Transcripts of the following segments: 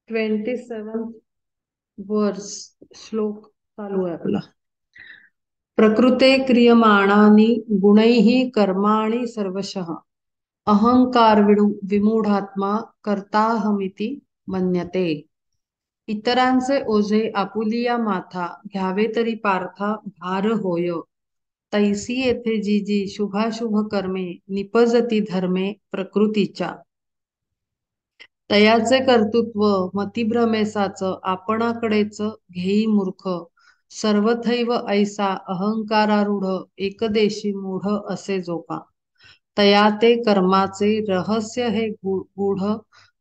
27 वर्स श्लोक चालू आहे आपला. प्रकृते क्रियमाणानि गुणैः कर्माणि सर्वशः अहंकार विमूढात्मा कर्ताहमिति मन्यते. इतरांचे ओझे आपुलिया माथा घ्यावे तरी पार्था भार होय. तैसी येथे जी जी शुभाशुभ कर्मे निपजती धर्मे प्रकृतीच्या. तयाचे कर्तृत्व मतिभ्रमेसाच आपणाकडेच घेई मूर्ख. सर्वथैव ऐसा अहंकारारूढ एकदेशी मूढ असे जोका. तया ते कर्माचे रहस्य हे गूढ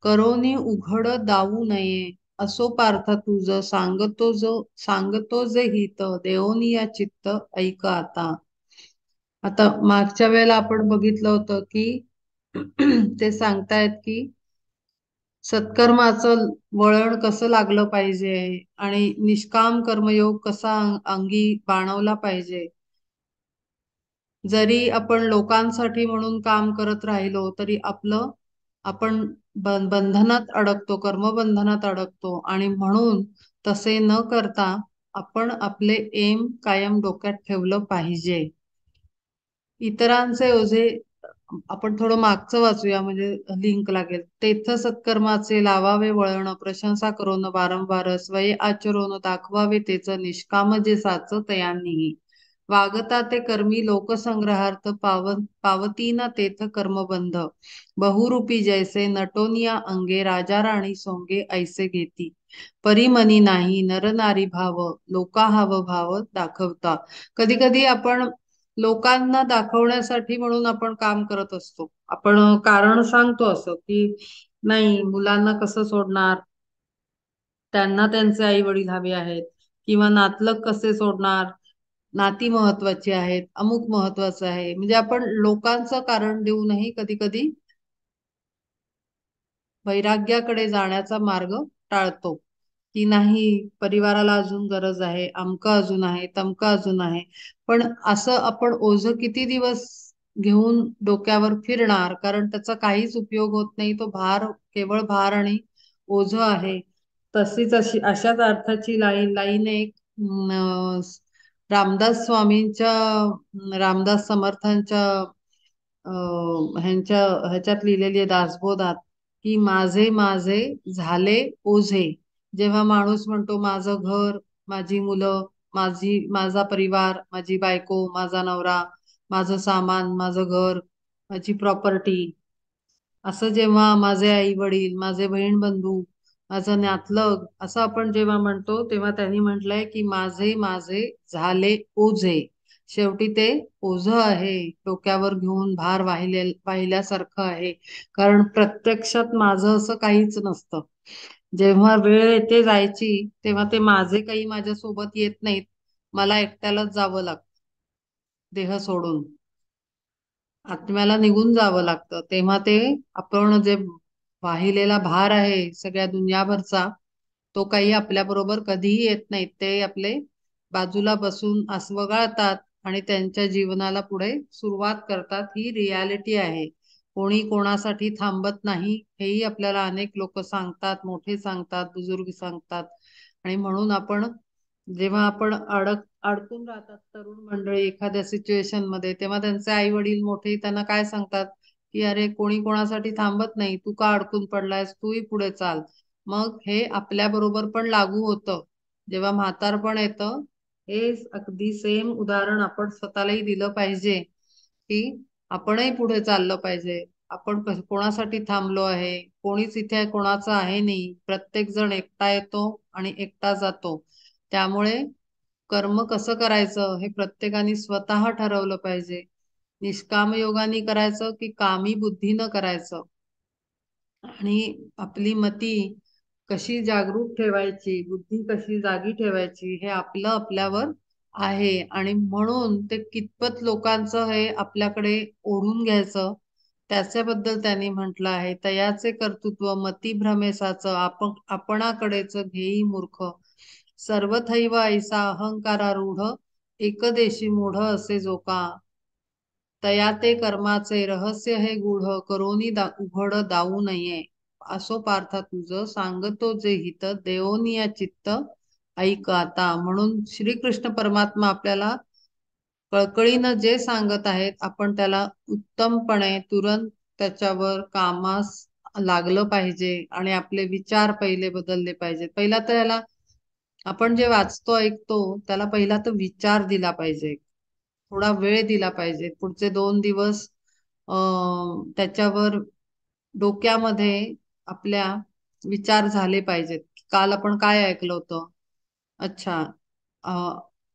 करोनी उघड दावू नये. असो पार्थ तुझ सांगतो जे हित देवोनिया चित्त ऐक आता. आता मागच्या वेळेला आपण बघितलं होतं की ते सांगतायत की सत्कर्माचं वळण कसं लागलं पाहिजे आणि निष्काम कर्मयोग कसा अंगी बाणवला पाहिजे. जरी आपण लोकांसाठी म्हणून काम करत राहिलो तरी आपण बंधनात अडकतो, कर्मबंधनात अडकतो. आणि म्हणून तसे न करता आपण आपले एम कायम डोक्यात ठेवलं पाहिजे. इतरांचे ओझे आपण थोडं मागचं वाचूया म्हणजे लिंक लागेल. तेथ सत्कर्माचे लावावे वळण प्रशंसा करून वारंवार स्वये आचरून दाखवावे तेच निष्काम जे साच तयांनीही. वागता ते कर्मी लोकसंग्रहार्थ पावतीना तेथ कर्मबंध. बहुरूपी जैसे नटोनिया अंगे राजा राणी सोंगे ऐसे घेती. परिमनी नाही नरनारी भाव लोका हाव भाव दाखवता. कधी कधी आपण लोकांना दाखवण्यासाठी म्हणून आपण काम करत असतो. आपण कारण सांगतो असं की नाही मुलांना कसं सोडणार, त्यांना त्यांचे आई वडील हवे आहेत, किंवा नातलग कसे सोडणार, नाती महत्वाची आहेत, अमुक महत्वाचं आहे. म्हणजे आपण लोकांचं कारण देऊनही कधी कधी वैराग्याकडे जाण्याचा मार्ग टाळतो की नाही परिवाराला अजून गरज आहे, अमकं अजून आहे, तमकं अजून आहे. पण असं आपण ओझं किती दिवस घेऊन डोक्यावर फिरणार, कारण त्याचा काहीच उपयोग होत नाही. तो भार केवळ भार आणि ओझं आहे. तशीच अशाच अर्थाची लाईन एक रामदास स्वामींच्या रामदास समर्थांच्या ह्याच्यात लिहिलेली आहे दासबोधात की माझे माझे झाले ओझे. जेव्हा माणूस म्हणतो माझं घर, माझी मुलं, माझा परिवार, माझी बायको, माझा नवरा, माझं सामान, माझं घर, माझी प्रॉपर्टी, असं जेव्हा माझे आई वडील, माझे बहीण बंधू, माझं नातलग, असं आपण जेव्हा म्हणतो तेव्हा त्यांनी म्हटलंय की माझे माझे झाले ओझे. शेवटी ते ओझं आहे, डोक्यावर घेऊन भार वाहिल्यासारखं आहे. कारण प्रत्यक्षात माझं असं काहीच नसतं. जेव्हा वेळ येते जायची तेव्हा ते माझे काही माझ्या सोबत येत नाहीत. मला एकट्यालाच जावं लागतं देह सोडून, आत्म्याला निघून जावं लागतं. तेव्हा ते आपण जे वाहिलेला भार आहे सगळ्या दुनियाभरचा, तो काही आपल्या बरोबर कधीही येत नाहीत. ते आपले बाजूला बसून वगळतात आणि त्यांच्या जीवनाला पुढे सुरुवात करतात. ही रियालिटी आहे. कोणी कोणासाठी थांबत नाही, हेही आपल्याला अनेक लोक सांगतात, मोठे सांगतात, बुजुर्ग सांगतात. आणि म्हणून जेव्हा आपण अडकून राहतात तरुण मंडळी एखाद्या सिच्युएशन मध्ये, तेव्हा त्यांचे आई वडील मोठे त्यांना काय सांगतात की अरे कोणी कोणासाठी थांबत नाही, तू का अडकून पडलायस, तूही पुढे चाल. मग हे आपल्या बरोबर पण लागू होतं जेव्हा म्हातारपण येतं. हे अगदी सेम उदाहरण आपण स्वतःलाही दिलं पाहिजे की आपणही पुढे चाललं पाहिजे. आपण कोणासाठी थांबलो आहे, कोणीच इथे कोणाचं आहे नाही. प्रत्येक जण एकटा येतो आणि एकटा जातो. त्यामुळे कर्म कसं करायचं हे प्रत्येकाने स्वतः ठरवलं पाहिजे. निष्काम योगाने करायचं की कामी बुद्धीनं करायचं, आणि आपली मती कशी जागरूक ठेवायची, बुद्धी कशी जागी ठेवायची, हे आपल्यावर आहे. आणि म्हणून ते कितपत लोकांचं हे आपल्याकडे ओढून घ्यायचं त्याच्याबद्दल त्यांनी म्हटलं आहे. तयाचे कर्तृत्व मती भ्रमेसाचं आपणाकडेच घेई मूर्ख. सर्वथैव ऐसा अहंकारारूढ एकदेशी मूढ असे जोका. तया ते कर्माचे रहस्य हे गूढ करोनी उघड दावू नये. असो पार्था तुझ सांगतो जे हित देवोनिया चित्त ऐक आता. म्हणून श्रीकृष्ण परमात्मा आपल्याला कळकळीनं जे सांगत आहेत आपण त्याला उत्तमपणे तुरंत त्याच्यावर कामास लागलं पाहिजे आणि आपले विचार पहिले बदलले पाहिजेत. पहिला तर याला आपण जे वाचतो ऐकतो त्याला पहिला तर विचार दिला पाहिजे, थोडा वेळ दिला पाहिजे. पुढचे 2 दिवस त्याच्यावर डोक्यामध्ये आपल्या विचार झाले पाहिजेत. काल आपण काय ऐकलं होतं? अच्छा, अ,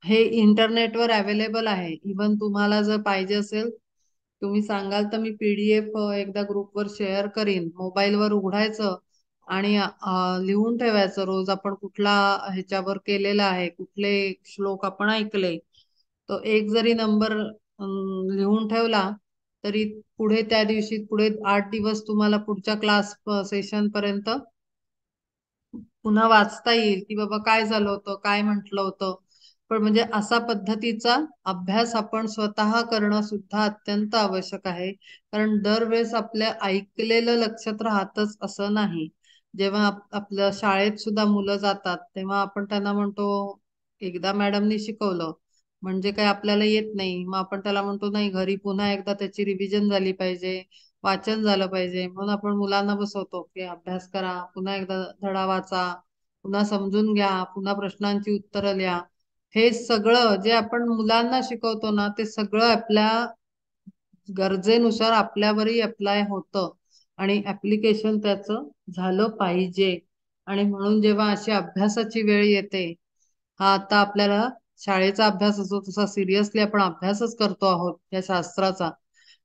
हे इंटरनेटवर अवेलेबल आहे. इवन तुम्हाला जर पाहिजे असेल तुम्ही सांगाल तर मी पीडीएफ एकदा ग्रुपवर शेअर करीन. मोबाईलवर उघडायचं आणि लिहून ठेवायचं रोज आपण कुठला ह्याच्यावर केलेला आहे, कुठले श्लोक आपण ऐकले. तो एक जरी नंबर लिहून ठेवला तरी पुढे त्या दिवशी पुढे 8 दिवस तुम्हाला पुढच्या क्लास सेशन पर्यंत पुन्हा वाचता येईल की बाबा काय झालं होतं, काय म्हटलं होतं. पण म्हणजे असा पद्धतीचा अभ्यास आपण स्वतः करणं सुद्धा अत्यंत आवश्यक आहे. कारण दरवेळेस आपल्या ऐकलेलं लक्षात राहतच असं नाही. जेव्हा आपल्या शाळेत सुद्धा मुलं जातात तेव्हा आपण त्यांना म्हणतो एकदा मॅडमनी शिकवलं म्हणजे काय आपल्याला येत नाही. मग आपण त्याला म्हणतो नाही, घरी पुन्हा एकदा त्याची रिव्हिजन झाली पाहिजे, वाचन झालं पाहिजे. म्हणून आपण मुलांना बसवतो की अभ्यास करा, पुन्हा एकदा धडा वाचा, पुन्हा समजून घ्या, पुन्हा प्रश्नांची उत्तरं लिहा. हे सगळं जे आपण मुलांना शिकवतो ना ते सगळं आपल्या गरजेनुसार आपल्यावरही अप्लाय होतं आणि ऍप्लिकेशन त्याचं झालं पाहिजे. आणि म्हणून जेव्हा अशी अभ्यासाची वेळ येते, हा आता आपल्याला शाळेचा अभ्यास असो तसा सिरियसली आपण अभ्यासच करतो आहोत या शास्त्राचा.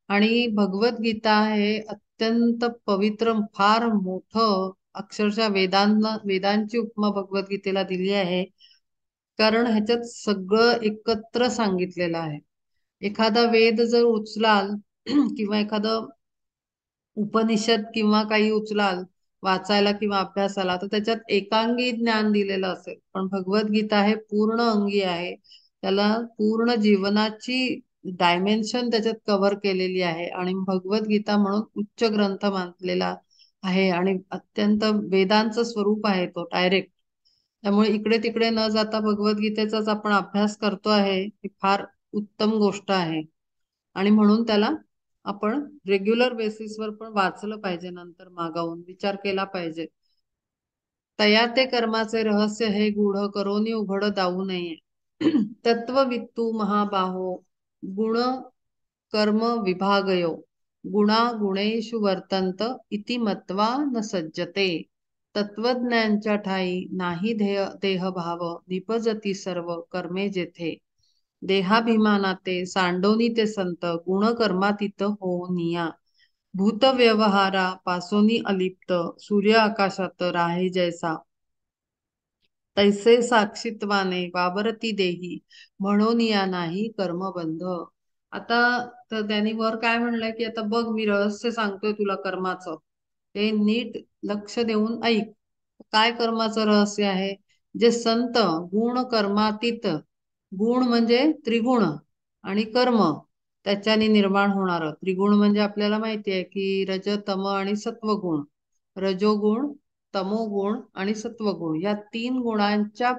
आणि भगवद्गीता हे अत्यंत पवित्र फार मोठं अक्षरशः वेदांची उपमा भगवद्गीतेला दिली आहे. कारण ह्याच्यात सगळं एकत्र सांगितलेलं आहे. एखादा वेद जर उचलाल किंवा एखादं उपनिषद किंवा काही उचलाल वाचायला किंवा अभ्यासाला तर त्याच्यात एकांगी ज्ञान दिलेलं असेल. पण भगवद्गीता हे पूर्ण अंगी आहे. त्याला पूर्ण जीवनाची डायमेन्शन त्याच्यात कव्हर केलेली आहे आणि भगवद्गीता म्हणून उच्च ग्रंथ मानलेला आहे आणि अत्यंत वेदांचं स्वरूप आहे तो डायरेक्ट. त्यामुळे इकडे तिकडे न जाता भगवद्गीतेचाच आपण अभ्यास करतो आहे ही फार उत्तम गोष्ट आहे. आणि म्हणून त्याला आपण रेग्युलर बेसिसवर पण वाचलं पाहिजे, नंतर मागावून विचार केला पाहिजे. तया ते कर्माचे रहस्य हे गूढ करोनी उघड दाऊ नये. तत्ववित्तू महाबाहो गुण कर्म विभागयो गुणा गुणेषु वर्तंत इति मत्वा न सज्जते. तत्वज्ञानच्या ठाई नाही देहभाव निपजती सर्व कर्मे जेथे. देहाभिमानाते सांडोनी ते संत गुण कर्मातीत होनिया. भूत व्यवहारा पासोनी अलिप्त सूर्य आकाशात राहे जैसा. तैसे साक्षीत्वाने वावरती देही म्हणून या नाही कर्मबंध. आता तर त्यांनी वर काय म्हणलंय की आता बघ मी रहस्य सांगतोय तुला कर्माचं, ते नीट लक्ष देऊन ऐक. काय कर्माचं रहस्य आहे? जे संत गुण कर्मातीत, गुण म्हणजे त्रिगुण आणि कर्म त्याच्याने निर्माण होणार. त्रिगुण म्हणजे आपल्याला माहिती आहे की रज तम आणि सत्वगुण. रजोगुण, तमोगुण आणि सत्वगुण या 3 गुणांच्या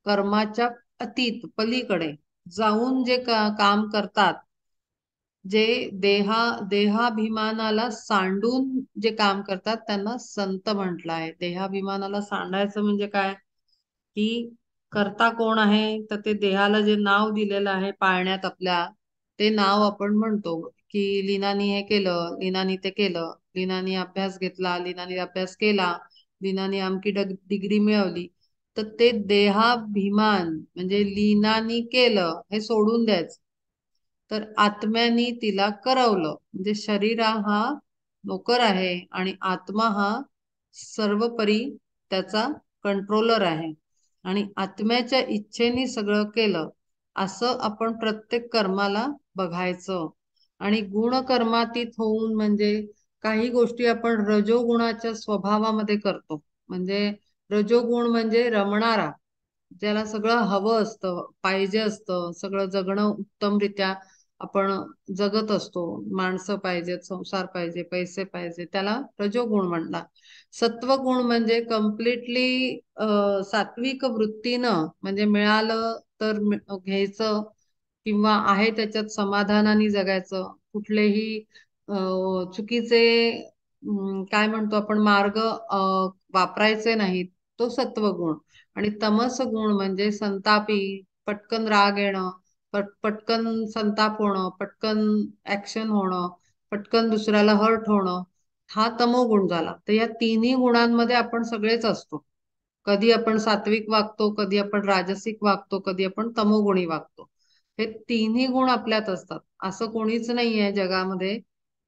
कर्माच्या अतीत पलीकडे जाऊन जे काम करतात, जे देहाभिमानाला सांडून जे काम करतात त्यांना संत म्हटलं आहे. देहाभिमानाला सांडायचं म्हणजे काय की करता कोण आहे तर ते देहाला जे नाव दिलेलं आहे पाळण्यात आपल्या, ते नाव आपण म्हणतो की लीनानी हे केलं, लीनानी ते केलं, लीनानी अभ्यास घेतला, लीनानी अभ्यास केला, लीनानी अमकी डिग्री मिळवली. तर ते देहाभिमान म्हणजे लीनानी केलं हे सोडून द्यायचं. तर आत्म्यानी तिला करवलं म्हणजे शरीर हा नोकर आहे आणि आत्मा हा सर्वपरी त्याचा कंट्रोलर आहे. आणि आत्म्याच्या इच्छेने सगळं केलं असं आपण प्रत्येक कर्माला बघायचं. आणि गुणकर्मातीत होऊन म्हणजे काही गोष्टी आपण रजोगुणाच्या स्वभावामध्ये करतो. म्हणजे रजोगुण म्हणजे रमणारा, ज्याला सगळं हवं असतं, पाहिजे असतं, सगळं जगणं उत्तमरित्या आपण जगत असतो, माणसं पाहिजेत, संसार पाहिजे, पैसे पाहिजे, त्याला रजोगुण म्हणतात. सत्वगुण म्हणजे कम्प्लिटली सात्विक वृत्तीनं, म्हणजे मिळालं तर घ्यायचं किंवा आहे त्याच्यात समाधानाने जगायचं. कुठलेही चुकीचे काय म्हणतो आपण मार्ग वापरायचे नाहीत. तो सत्वगुण. आणि तमस गुण म्हणजे संतापी, पटकन राग येणं, पटकन संताप होणं, पटकन ऍक्शन होणं, पटकन दुसऱ्याला हर्ट होणं, हा तमोगुण झाला. तर या तिन्ही गुणांमध्ये आपण सगळेच असतो. कधी आपण सात्विक वागतो, कधी आपण राजसिक वागतो, कधी आपण तमोगुणी वागतो. हे तिन्ही गुण आपल्यात असतात. असं कोणीच नाही आहे जगामध्ये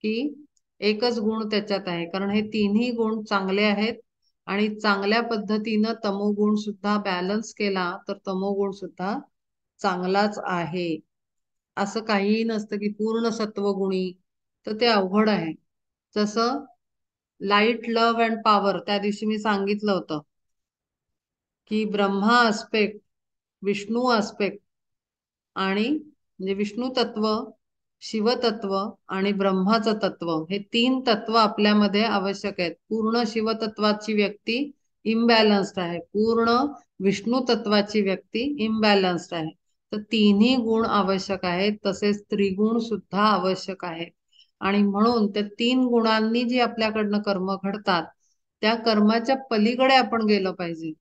की एकच गुण त्याच्यात आहे, कारण हे तिन्ही गुण चांगले आहेत. आणि चांगल्या पद्धतीनं तमोगुण सुद्धा बॅलन्स केला तर तमोगुण सुद्धा चांगलाच आहे. असं काहीही नसतं की पूर्ण सत्वगुणी, तर ते अवघड आहे. जसं लाईट, लव्ह अँड पॉवर त्या दिवशी मी सांगितलं होतं की ब्रह्मा अस्पेक्ट, विष्णू अस्पेक्ट, आणि म्हणजे विष्णू तत्व, शिवतत्व आणि ब्रह्माचं तत्व, हे तीन तत्व आपल्यामध्ये आवश्यक आहेत. पूर्ण शिवतत्वाची व्यक्ती इम्बॅलन्स्ड आहे, पूर्ण विष्णू तत्वाची व्यक्ती इम्बॅलन्स्ड आहे. तर तिन्ही गुण आवश्यक आहेत, तसेच त्रिगुण सुद्धा आवश्यक आहेत. आणि म्हणून त्या तीन गुणांनी जी आपल्याकडनं कर्म घडतात, त्या कर्माच्या पलीकडे आपण गेलं पाहिजे.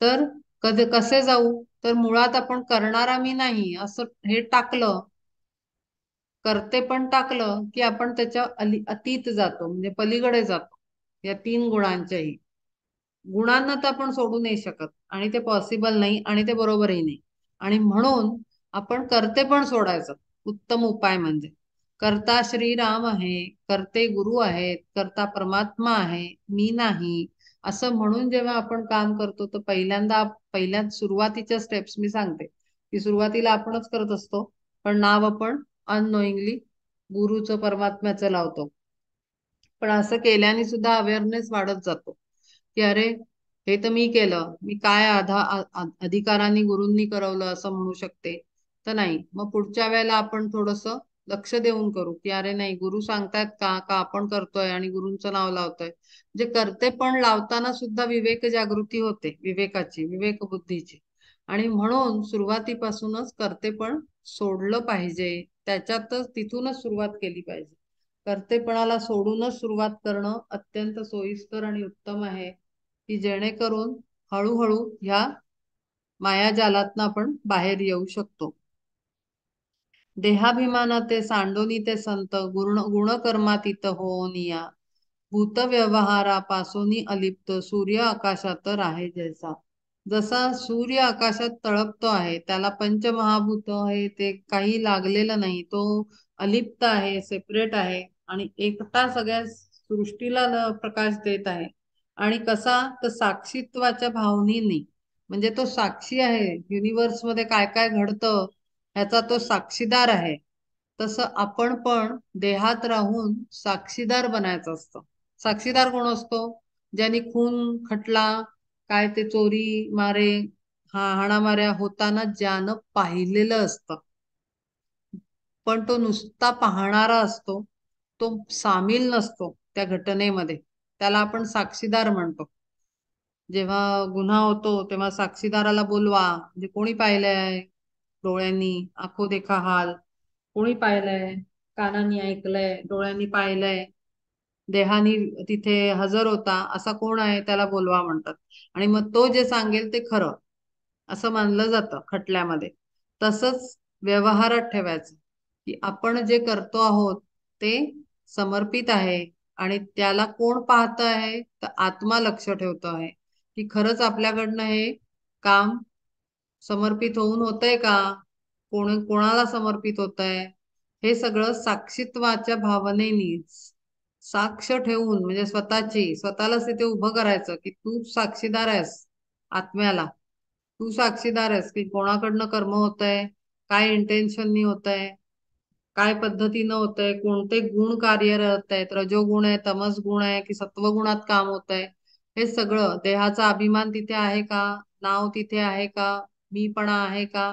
तर कधी कसे जाऊ, तर मुळात आपण करणारा मी नाही असं हे टाकलं, करते पण टाकलं, की आपण त्याच्या अतीत जातो, म्हणजे पलीकडे जातो या तीन गुणांच्याही. गुणांना तर आपण सोडू नाही शकत, आणि ते पॉसिबल नाही, आणि ते बरोबरही नाही. आणि म्हणून आपण करते पण सोडायचं. उत्तम उपाय म्हणजे करता श्रीराम आहे, करते गुरु आहेत, करता परमात्मा आहे, मी नाही, असं म्हणून जेव्हा आपण काम करतो, तर पहिल्या सुरुवातीच्या स्टेप्स मी सांगते की सुरुवातीला आपणच करत असतो, पण नाव आपण अननोईंगली गुरुचं, परमात्म्याचं लावतो. पण असं केल्याने सुद्धा अवेअरनेस वाढत जातो की अरे, हे तर मी केलं, मी काय अधिकाराने गुरूंनी करवलं असं म्हणू शकते. तर नाही, मग पुढच्या वेळेला आपण थोडस लक्ष देऊन करू की अरे नाही, गुरु सांगतायत का का आपण करतोय आणि गुरूंचं नाव लावतोय. जे करते पण लावताना सुद्धा विवेक जागृती होते, विवेकाची, विवेक बुद्धीची. आणि म्हणून सुरुवातीपासूनच करते पण सोडलं पाहिजे. त्याच्यातच तिथूनच सुरुवात केली पाहिजे. कर्तेपणाला सोडूनच सुरुवात करणं अत्यंत सोयीस्कर आणि उत्तम आहे, की जेणेकरून हळूहळू ह्या मायाजालातनं आपण बाहेर येऊ शकतो. देहाभिमानाते सांडोनी ते संत, गुणकर्मातीत होनिया, भूत व्यवहारापासून अलिप्त, सूर्य आकाशात आहे जैसा. जसा सूर्य आकाशात तळपतो आहे, त्याला पंचमहाभूत आहे ते काही लागलेलं नाही, तो अलिप्त आहे, सेपरेट आहे, आणि एकटा सगळ्या सृष्टीला प्रकाश देत आहे. आणि कसा, तर साक्षीत्वाच्या भावनेने, म्हणजे तो साक्षी आहे युनिवर्स मध्ये काय काय घडतं, ह्याचा तो साक्षीदार आहे. तसं आपण पण देहात राहून साक्षीदार बनायचं असतं. साक्षीदार कोण असतो? ज्यांनी खून खटला, काय ते चोरी मारे, हाणामाऱ्या होताना ज्यानं पाहिलेलं असतं, पण तो नुसता पाहणारा असतो, तो सामील नसतो त्या घटनेमध्ये, त्याला आपण साक्षीदार म्हणतो. जेव्हा गुन्हा होतो तेव्हा साक्षीदाराला बोलवा, म्हणजे कोणी पाहिलंय डोळ्यांनी, आखो देखा हाल, कोणी पाहिलंय, कानांनी ऐकलंय, डोळ्यांनी पाहिलंय, देहानी तिथे हजर होता, असा कोण आहे, त्याला बोलवा म्हणतात. आणि मग तो जे सांगेल ते खरं असं मानलं जातं खटल्यामध्ये. तसंच व्यवहारात ठेवायचं की आपण जे करतो आहोत ते समर्पित आहे, आणि त्याला कोण पाहत आहे, तर आत्मा लक्ष ठेवतो आहे की खरंच आपल्याकडनं हे काम समर्पित होऊन होतंय का, कोणाला समर्पित होत आहे. हे सगळं साक्षीत्वाच्या भावनेनी साक्ष ठेवून, म्हणजे स्वतःलाच तिथे उभं करायचं की तू साक्षीदार आहेस आत्म्याला. तू साक्षीदार आहेस की कोणाकडनं कर्म होत आहे, काय इंटेन्शननी होत आहे, काय पद्धतीनं होत आहे, कोणते गुण कार्यरत आहेत, रजोगुण आहे, तमस गुण आहे, की सत्वगुणात काम होत आहे. हे सगळं, देहाचा अभिमान तिथे आहे का, नाव तिथे आहे का, मीपणा आहे का,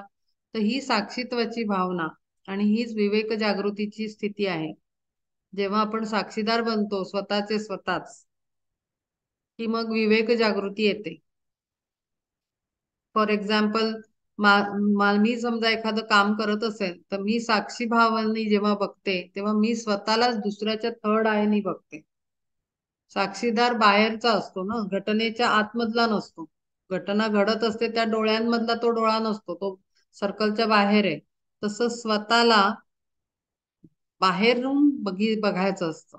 तर ही साक्षीत्वाची भावना. आणि हीच विवेक जागृतीची स्थिती आहे. जेव्हा आपण साक्षीदार बनतो स्वतःचे स्वतःच, की मग विवेक जागृती येते. फॉर एक्झाम्पल, मी समजा एखादं काम करत असेल तर मी साक्षी भावानी जेव्हा बघते तेव्हा मी स्वतःलाच दुसऱ्याच्या थर्ड आयनी बघते. साक्षीदार बाहेरचा असतो ना, घटनेच्या आतमधला नसतो. घटना घडत असते त्या डोळ्यांमधला तो डोळा नसतो, तो सर्कलच्या बाहेर आहे. तसं स्वतःला बाहेरून बघायचं असतं.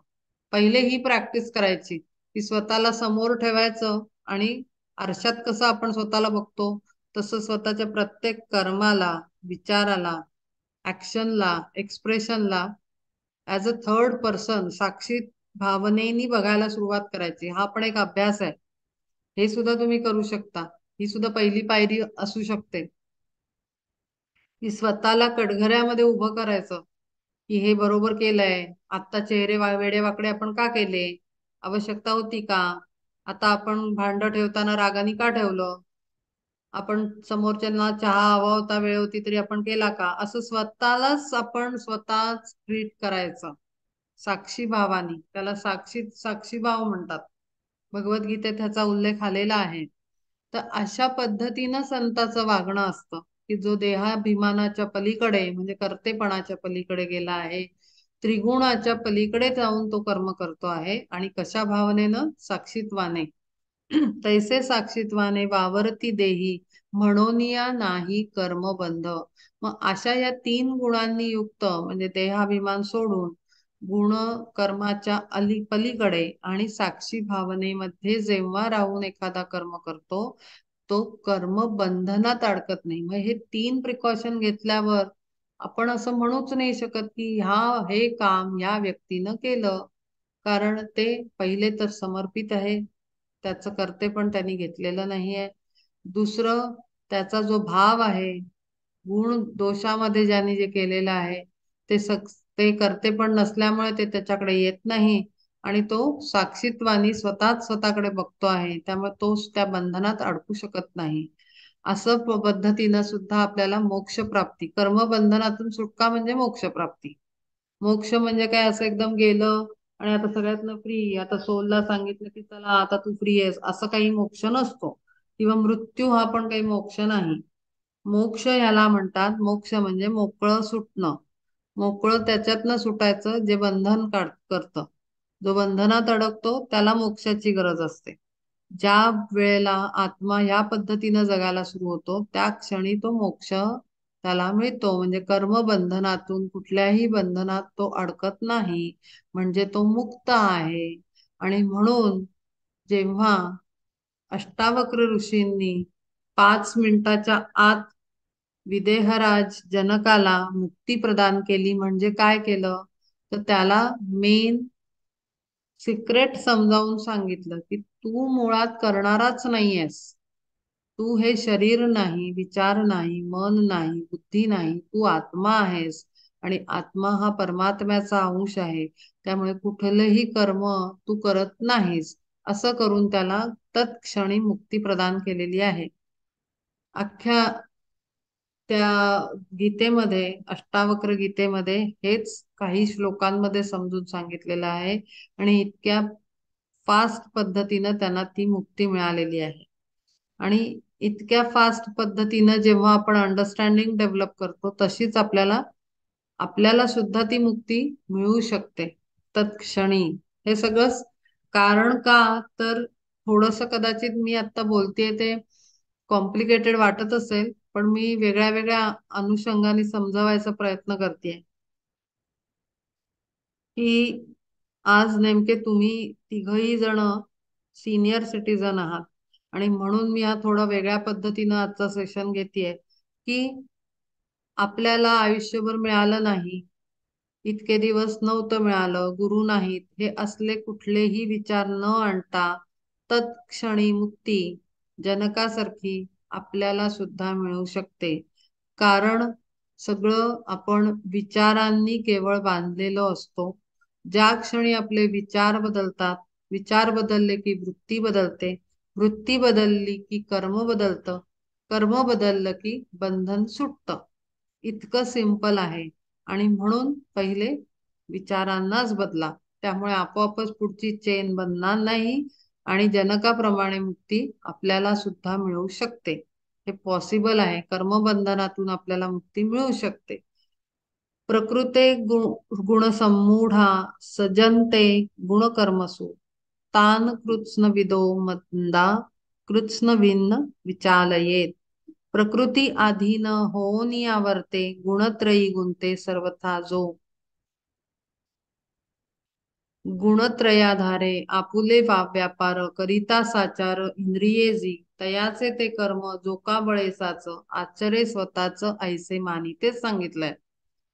पहिले ही प्रॅक्टिस करायची की स्वतःला समोर ठेवायचं आणि आरशात कसं आपण स्वतःला बघतो तसं स्वतःच्या प्रत्येक कर्माला, विचाराला, ऍक्शनला, एक्सप्रेशनला ऍज अ थर्ड पर्सन साक्षी भावनेनी बघायला सुरुवात करायची. हा पण एक अभ्यास आहे. हे सुद्धा तुम्ही करू शकता. ही सुद्धा पहिली पायरी असू शकते की स्वतःला कटघऱ्यामध्ये उभं करायचं की हे बरोबर केलंय, आता चेहरे वेडे वाकडे आपण का केले, आवश्यकता होती का, आता आपण भांड ठेवताना रागाने का ठेवलं, आपण समोरच्यांना चहा हवा होता वेळ होती तरी आपण केला का, असं स्वतःलाच आपण स्वतःच ट्रीट करायचं साक्षी भावानी. त्याला साक्षीभाव म्हणतात. भगवद्गीतेत त्याचा उल्लेख आलेला आहे. तर अशा पद्धतीनं संतांचं वागणं असतं की जो देहाभिमानाच्या पलीकडे म्हणजे कर्तेपणाच्या पलीकडे गेला आहे, त्रिगुणाच्या पलीकडे जाऊन तो कर्म करतो आहे. आणि कशा भावनेनं? साक्षीत्वाने. तैसे साक्षीत्वाने वावरती देही म्हणोनिया नाही कर्मबंध. मग अशा या तीन गुणांनी युक्त म्हणजे देहाभिमान सोडून गुण कर्माच्या पलीकडे आणि साक्षी भावनेमध्ये जेव्हा राहून एखादा कर्म करतो तो कर्म बंधनात अडकत नाही. मग हे तीन प्रिकॉशन घेतल्यावर आपण असं म्हणूच नाही शकत की हे काम या व्यक्तीनं केलं, कारण ते पहिले तर समर्पित आहे, त्याचं कर्ते पण त्यांनी घेतलेलं नाहीये. दुसरं, त्याचा जो भाव आहे, गुण दोषामध्ये ज्यांनी जे केलेलं आहे ते करते पण नसल्यामुळे ते त्याच्याकडे येत नाही आणि तो साक्षीत्वानी स्वतःच स्वतःकडे बघतो आहे, त्यामुळे तो त्या बंधनात अडकू शकत नाही. असं पद्धतीनं सुद्धा आपल्याला मोक्ष प्राप्ती, कर्मबंधनातून सुटका म्हणजे मोक्ष प्राप्ती. मोक्ष म्हणजे काय, असं एकदम गेलं आणि आता सगळ्यातनं फ्री, आता सोलला सांगितलं की चला आता तू फ्री आहेस, असं काही मोक्ष नसतो. किंवा मृत्यू हा पण काही मोक्ष नाही. मोक्ष याला म्हणतात, मोक्ष म्हणजे मोकळं सुटणं. मोकळं त्याच्यातनं सुटायचं जे बंधन करतं. जो बंधनात अडकतो त्याला मोक्षाची गरज असते. ज्या वेळेला आत्मा ह्या पद्धतीनं जगायला सुरू होतो त्या क्षणी तो मोक्ष त्याला मिळतो. म्हणजे कर्म बंधनातून कुठल्याही बंधनात तो अडकत नाही, म्हणजे तो मुक्त आहे. आणि म्हणून जेव्हा अष्टावक्र ऋषींनी 5 मिनिटाच्या आत विदेहराज जनकाला मुक्ती प्रदान केली, म्हणजे काय केलं तर त्याला मेन सिक्रेट समजावून सांगितलं की तू मुळात करणाराच नाहीयेस. तू हे शरीर नाही, विचार नाही, मन नाही, बुद्धी नाही, तू आत्मा आहेस. आणि आत्मा हा परमात्म्याचा अंश आहे, त्यामुळे कुठलंही कर्म तू करत नाहीस. असं करून त्याला तत्क्षणी मुक्ती प्रदान केलेली आहे. अख्ख्या त्या गीतेमध्ये, अष्टावक्र गीतेमध्ये हेच काही श्लोकांमध्ये समजून सांगितलेलं आहे. आणि इतक्या फास्ट पद्धतीनं त्यांना ती मुक्ती मिळालेली आहे. आणि इतक्या फास्ट पद्धतीनं जेव्हा आपण अंडरस्टँडिंग डेव्हलप करतो तशीच आपल्याला आपल्याला सुद्धा ती मुक्ती मिळू शकते तत्क्षणी. हे सगळंच कारण का, तर थोडस कदाचित मी आता बोलतेय ते कॉम्प्लिकेटेड वाटत असेल, पण मी वेगळ्या वेगळ्या अनुषंगाने समजावायचा प्रयत्न करते की आज नेमके तुम्ही तिघही जण सिनियर सिटीजन आहात. आणि म्हणून मी हा थोडा वेगळ्या पद्धतीनं आजचा सेशन घेतेय की आपल्याला आयुष्यभर मिळालं नाही, इतके दिवस नव्हतं मिळालं, गुरु नाहीत, हे असले कुठलेही विचार न आणता तत्क्षणी मुक्ती जनकासारखी आपल्याला सुद्धा मिळू शकते. कारण सगळं आपण विचारांनी केवळ बांधलेलो असतो. ज्या क्षणी आपले विचार बदलतात, विचार बदलले की वृत्ती बदलते, वृत्ती बदलली की कर्म बदलतं, कर्म बदललं की बंधन सुटतं. इतकं सिंपल आहे. आणि म्हणून पहिले विचारांनाच बदला, त्यामुळे आपोआपच पुढची चेन बनणार नाही आणि जनकाप्रमाणे मुक्ती आपल्याला सुद्धा मिळू शकते. हे पॉसिबल आहे. कर्मबंधनातून आपल्याला मुक्ती मिळू शकते. प्रकृते गुणसम्मूढा सजन्ते गुणकर्मसु तान कृत्स्नविदो मंदा कृत्स्नविन्न विचालयेत. प्रकृती अधीन होऊन यावर्ते गुणत्रयी गुंते सर्वथा जो. गुणत्रयाधारे आपुले व्यापार करिता साचार इंद्रिये जी तयाचे ते कर्म जो का बळेसाच आचरे स्वतःच ऐसे मानी. तेच सांगितलंय.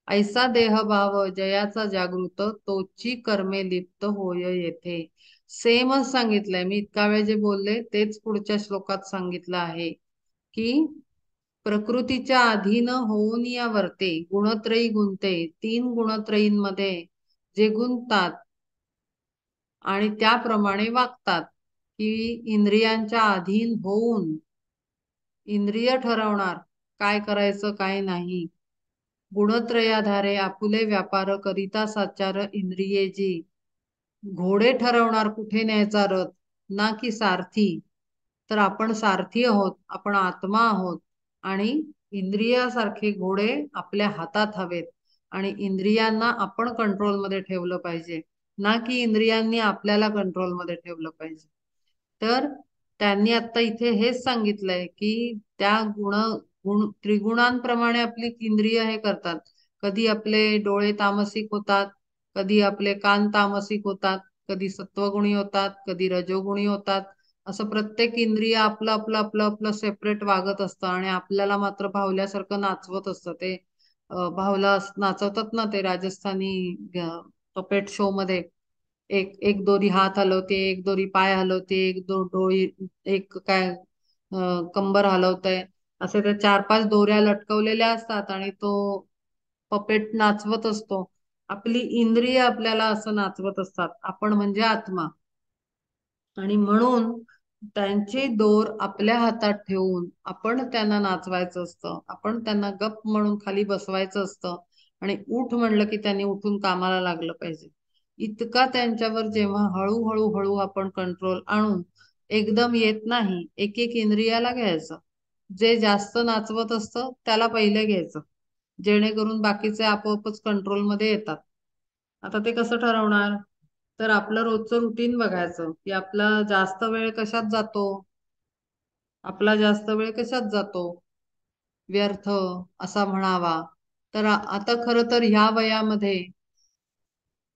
ऐसा देहभाव जयाचा जागृत तोची कर्मे लिप्त होय येथे. सेमच सांगितलंय. मी इतका वेळ जे बोलले तेच पुढच्या श्लोकात सांगितलं आहे की प्रकृतीच्या अधीन होऊन या वर्ते गुणत्रयी गुंते. तीन गुणत्रयींमध्ये जे गुंतात आणि त्याप्रमाणे वागतात की इंद्रियांच्या अधीन होऊन इंद्रिय ठरवणार काय करायचं काय नाही. गुणत्रयाधारे आपुले व्यापार करिता साचार इंद्रिये जी. घोडे ठरवणार कुठे न्यायचा रथ, ना की सारथी. तर आपण सारथी आहोत, आपण आत्मा आहोत आणि इंद्रियासारखे घोडे आपल्या हातात हवेत आणि इंद्रियांना आपण कंट्रोलमध्ये ठेवलं पाहिजे, ना की इंद्रियांनी आपल्याला कंट्रोलमध्ये ठेवलं पाहिजे. तर त्यांनी आता इथे हेच सांगितलंय की त्या त्रिगुणांप्रमाणे आपली इंद्रिय हे करतात. कधी आपले डोळे तामसिक होतात, कधी आपले कान तामसिक होतात, कधी सत्वगुणी होतात, कधी रजोगुणी होतात. असं प्रत्येक इंद्रिय आपलं आपलं आपलं आपलं सेपरेट वागत असतं आणि आपल्याला मात्र भावल्यासारखं नाचवत असतं. ते भावला नाचवतात ना ते राजस्थानी पपेट शो मध्ये. एक एक दोरी हात हलवते, एक दोरी पाय हलवते, एक डोळी, एक काय कंबर हलवतंय. असे ते 4-5 दोऱ्या लटकवलेल्या असतात आणि तो पपेट नाचवत असतो. आपली इंद्रिय आपल्याला असं नाचवत असतात. आपण म्हणजे आत्मा. आणि म्हणून त्यांची दोर आपल्या हातात ठेवून आपण त्यांना नाचवायचं असतं. आपण त्यांना गप म्हणून खाली बसवायचं असतं आणि उठ म्हणलं की त्यांनी उठून कामाला लागलं पाहिजे. इतका त्यांच्यावर जेव्हा हळूहळू हळू आपण कंट्रोल आणू, एकदम येत नाही. एक एक इंद्रियाला घ्यायचं. जे जास्त नाचवत असतं त्याला पहिले घ्यायचं, जेणेकरून बाकीचे आपोआपच कंट्रोलमध्ये येतात. आता ते कसं ठरवणार? तर आपलं रोजचं रुटीन बघायचं की आपला जास्त वेळ कशात जातो. आपला जास्त वेळ कशात जातो? व्यर्थ असा म्हणावा. तर आता खरं तर ह्या वयामध्ये,